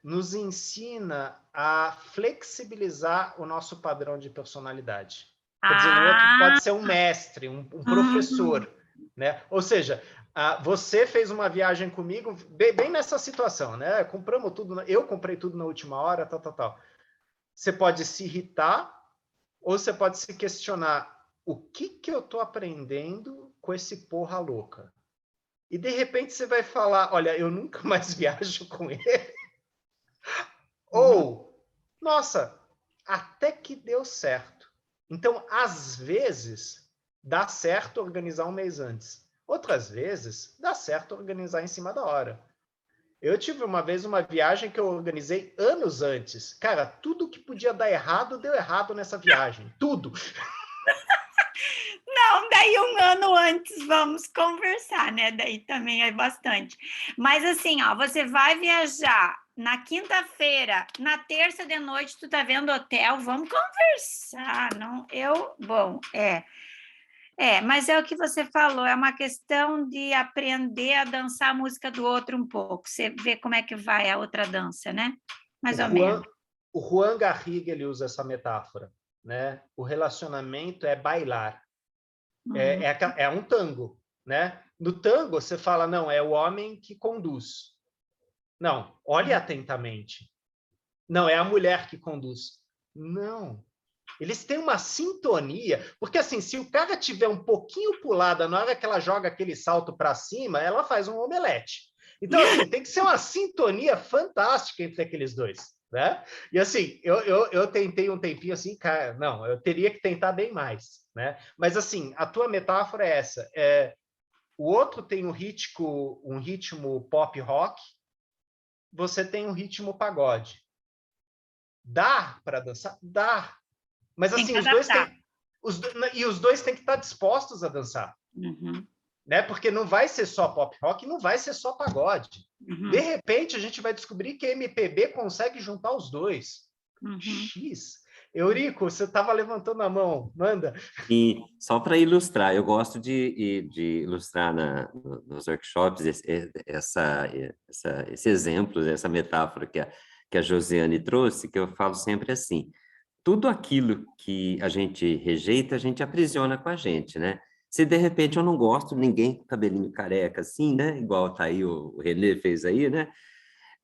nos ensina a flexibilizar o nosso padrão de personalidade. Quer dizer, o outro pode ser um mestre, um professor, né? Ou seja, você fez uma viagem comigo bem nessa situação, né? Compramos tudo, eu comprei tudo na última hora, tal. Você pode se irritar ou você pode se questionar o que eu estou aprendendo com esse porra louca. E, de repente, você vai falar, olha, eu nunca mais viajo com ele. Ou, nossa, até que deu certo. Então, às vezes, dá certo organizar um mês antes. Outras vezes, dá certo organizar em cima da hora. Eu tive uma vez uma viagem que eu organizei anos antes. Cara, tudo que podia dar errado, deu errado nessa viagem. Tudo. Não, daí um ano antes vamos conversar, né? Daí também é bastante. Mas assim, ó, você vai viajar na quinta-feira, na terça de noite, tu tá vendo hotel, vamos conversar, não? Mas é o que você falou, é uma questão de aprender a dançar a música do outro um pouco. Você vê como é que vai a outra dança, né? Mais ou menos. O Juan Garriga, ele usa essa metáfora, né? O relacionamento é bailar. É um tango, né? No tango, você fala, não, é o homem que conduz. Não, olhe atentamente. Não, é a mulher que conduz. Não. Eles têm uma sintonia, porque assim, se o cara tiver um pouquinho pulada na hora que ela joga aquele salto para cima, ela faz um omelete. Então, assim, tem que ser uma sintonia fantástica entre aqueles dois, né? E assim, eu tentei um tempinho assim, cara, não, eu teria que tentar bem mais, né? Mas assim, a tua metáfora é essa, o outro tem um ritmo pop rock, você tem um ritmo pagode. Dá para dançar? Dá. Mas assim, os dois têm que estar dispostos a dançar. Uhum. Né? Porque não vai ser só pop rock, não vai ser só pagode. Uhum. De repente, a gente vai descobrir que a MPB consegue juntar os dois. Uhum. X. Eurico, você estava levantando a mão, manda. E só para ilustrar, eu gosto de ilustrar nos workshops esse exemplo, essa metáfora que a Josiane trouxe, que eu falo sempre assim, tudo aquilo que a gente rejeita, a gente aprisiona com a gente, né? Se de repente eu não gosto, ninguém com cabelinho careca assim, né? Igual tá aí o Renê fez aí, né?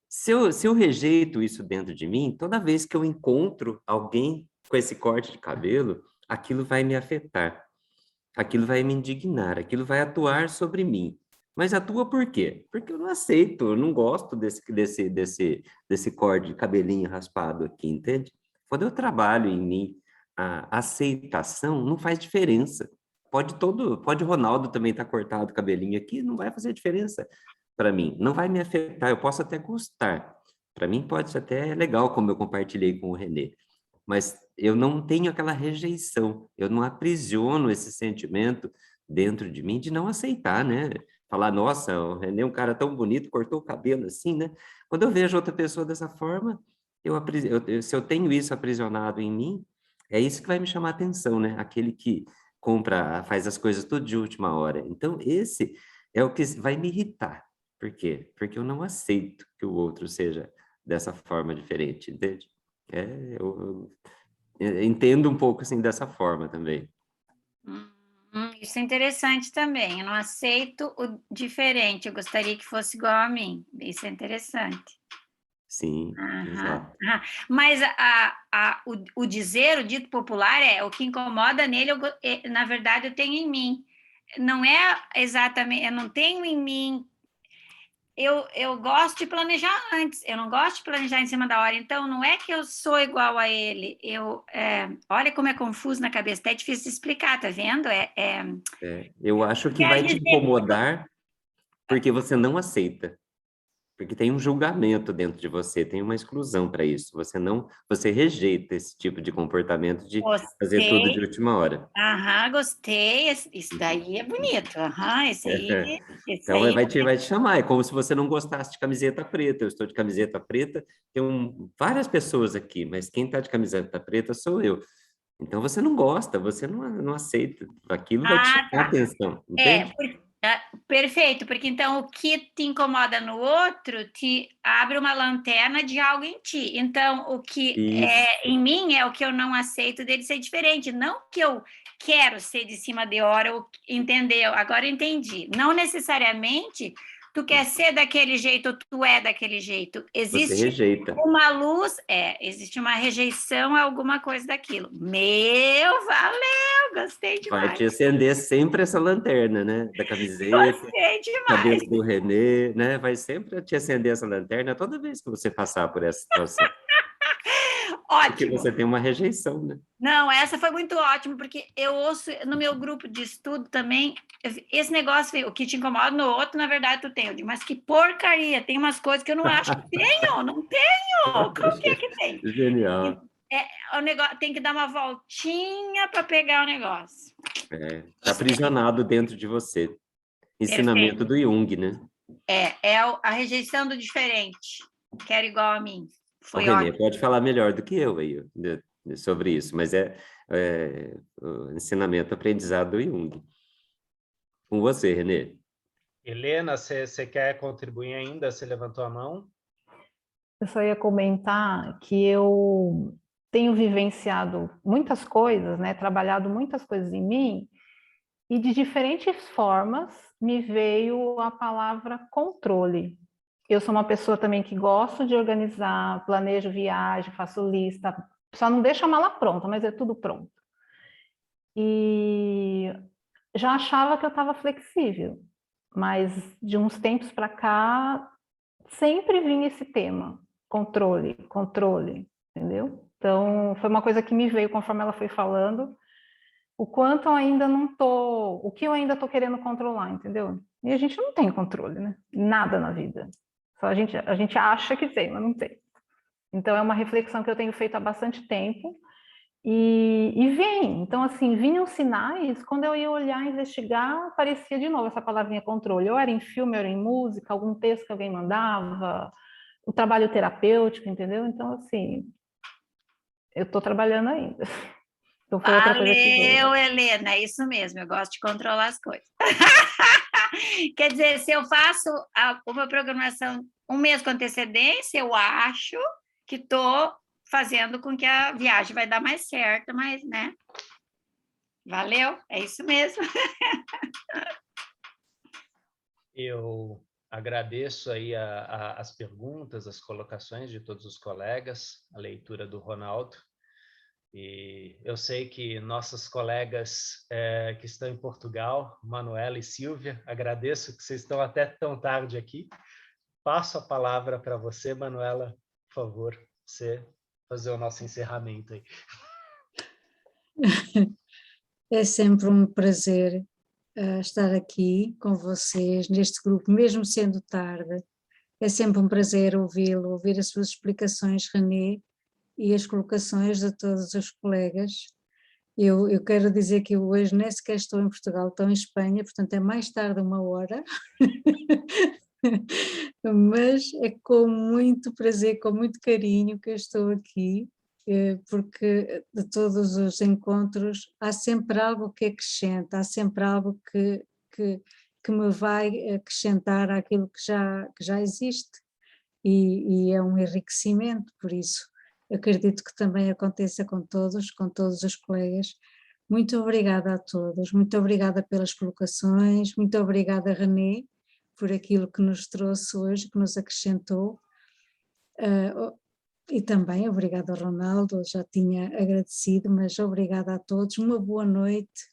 Se eu rejeito isso dentro de mim, toda vez que eu encontro alguém com esse corte de cabelo, aquilo vai me afetar, aquilo vai me indignar, aquilo vai atuar sobre mim. Mas atua por quê? Porque eu não aceito, eu não gosto desse corte de cabelinho raspado aqui, entende? Quando eu trabalho em mim, a aceitação não faz diferença. Pode o Ronaldo também estar cortado o cabelinho aqui, não vai fazer diferença para mim, não vai me afetar, eu posso até gostar. Para mim pode ser até legal, como eu compartilhei com o Renê, mas eu não tenho aquela rejeição, eu não aprisiono esse sentimento dentro de mim de não aceitar, né? Falar, nossa, o Renê é um cara tão bonito, cortou o cabelo assim, né? Quando eu vejo outra pessoa dessa forma, se eu tenho isso aprisionado em mim, é isso que vai me chamar a atenção, né? Aquele que faz as coisas tudo de última hora. Então, esse é o que vai me irritar. Por quê? Porque eu não aceito que o outro seja dessa forma diferente, entende? Eu entendo um pouco assim dessa forma também. Isso é interessante também. Eu não aceito o diferente. Eu gostaria que fosse igual a mim. Isso é interessante. Sim, exato. Mas o dito popular o que incomoda nele, na verdade, eu tenho em mim. Não é exatamente, eu não tenho em mim. Eu gosto de planejar antes, eu não gosto de planejar em cima da hora, então não é que eu sou igual a ele, olha como é confuso na cabeça, até é difícil de explicar, tá vendo? Eu acho que vai te incomodar porque você não aceita, porque tem um julgamento dentro de você, tem uma exclusão para isso, você rejeita esse tipo de comportamento de fazer tudo de última hora. Gostei, isso daí é bonito, esse aí... Então vai te chamar, é como se você não gostasse de camiseta preta, eu estou de camiseta preta, tem várias pessoas aqui, mas quem está de camiseta preta sou eu. Então você não gosta, você não aceita, aquilo vai te chamar a atenção, entende? Perfeito, porque então o que te incomoda no outro te abre uma lanterna de algo em ti. Então, o que é em mim é o que eu não aceito dele ser diferente. Não que eu quero ser de cima de hora, entendeu? Agora eu entendi. Não necessariamente tu quer ser daquele jeito ou tu é daquele jeito. Você Existe rejeita. uma luz, existe uma rejeição a alguma coisa daquilo. Valeu, gostei demais. Vai te acender sempre essa lanterna, né? Da camiseta, Gostei demais. cabeça do Renê, né? Vai sempre te acender essa lanterna toda vez que você passar por essa situação. Porque Ótimo. você tem uma rejeição, né? Não, essa foi muito ótima, porque eu ouço no meu grupo de estudo também, esse negócio, o que te incomoda no outro, na verdade, tu tem. Eu digo, mas que porcaria, tem umas coisas que eu não acho que tenho, não tenho. Como que é que tem? Genial. O negócio, tem que dar uma voltinha para pegar o negócio. Tá aprisionado dentro de você. Ensinamento do Jung, né? É a rejeição do diferente. Quero igual a mim. Foi Renê, ótimo. pode falar melhor do que eu aí, sobre isso, mas o ensinamento aprendizado do Jung. Com você, Renê. Helena, você quer contribuir ainda? Você levantou a mão? Eu só ia comentar que eu tenho vivenciado muitas coisas, né? Trabalhado muitas coisas em mim, e de diferentes formas me veio a palavra controle. Eu sou uma pessoa também que gosto de organizar, planejo viagem, faço lista, só não deixo a mala pronta, mas é tudo pronto. E já achava que eu estava flexível, mas de uns tempos para cá sempre vinha esse tema, controle, entendeu? Então foi uma coisa que me veio conforme ela foi falando, o quanto eu ainda não tô, o que eu ainda tô querendo controlar, entendeu? E a gente não tem controle, né? Nada na vida. Só a gente acha que tem, mas não tem. Então é uma reflexão que eu tenho feito há bastante tempo. E vem, então assim, vinham sinais, quando eu ia olhar, investigar, aparecia de novo essa palavrinha controle. Ou era em filme, ou era em música, algum texto que alguém mandava, o trabalho terapêutico, entendeu? Então, assim, eu estou trabalhando ainda. Então foi outra coisa que veio. Valeu, Helena, é isso mesmo, eu gosto de controlar as coisas. Quer dizer, se eu faço uma programação um mês com antecedência, eu acho que estou fazendo com que a viagem vai dar mais certo, mas, né? Valeu, é isso mesmo. Eu agradeço aí as perguntas, as colocações de todos os colegas, a leitura do Ronaldo. E eu sei que nossas colegas que estão em Portugal, Manuela e Silvia, agradeço que vocês estão até tão tarde aqui. Passo a palavra para você, Manuela, por favor, você fazer o nosso encerramento aí. É sempre um prazer estar aqui com vocês, neste grupo, mesmo sendo tarde. É sempre um prazer ouvi-lo, ouvir as suas explicações, Renê, e as colocações de todos os colegas. Eu quero dizer que eu hoje nem sequer estou em Portugal, estou em Espanha, portanto é mais tarde 1 hora, mas é com muito prazer, com muito carinho que eu estou aqui, porque de todos os encontros há sempre algo que acrescenta, há sempre algo que me vai acrescentar àquilo que já existe, e é um enriquecimento, por isso acredito que também aconteça com todos os colegas. Muito obrigada a todos, muito obrigada pelas colocações, muito obrigada, Renê, por aquilo que nos trouxe hoje, que nos acrescentou, e também obrigada ao Ronaldo, já tinha agradecido, mas obrigada a todos, uma boa noite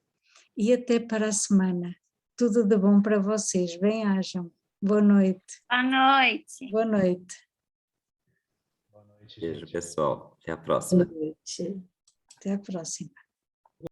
e até para a semana. Tudo de bom para vocês, bem-ajam. Boa noite. Boa noite. Boa noite. Boa noite, Beijo, gente. pessoal. Até a próxima. Boa noite. Até a próxima.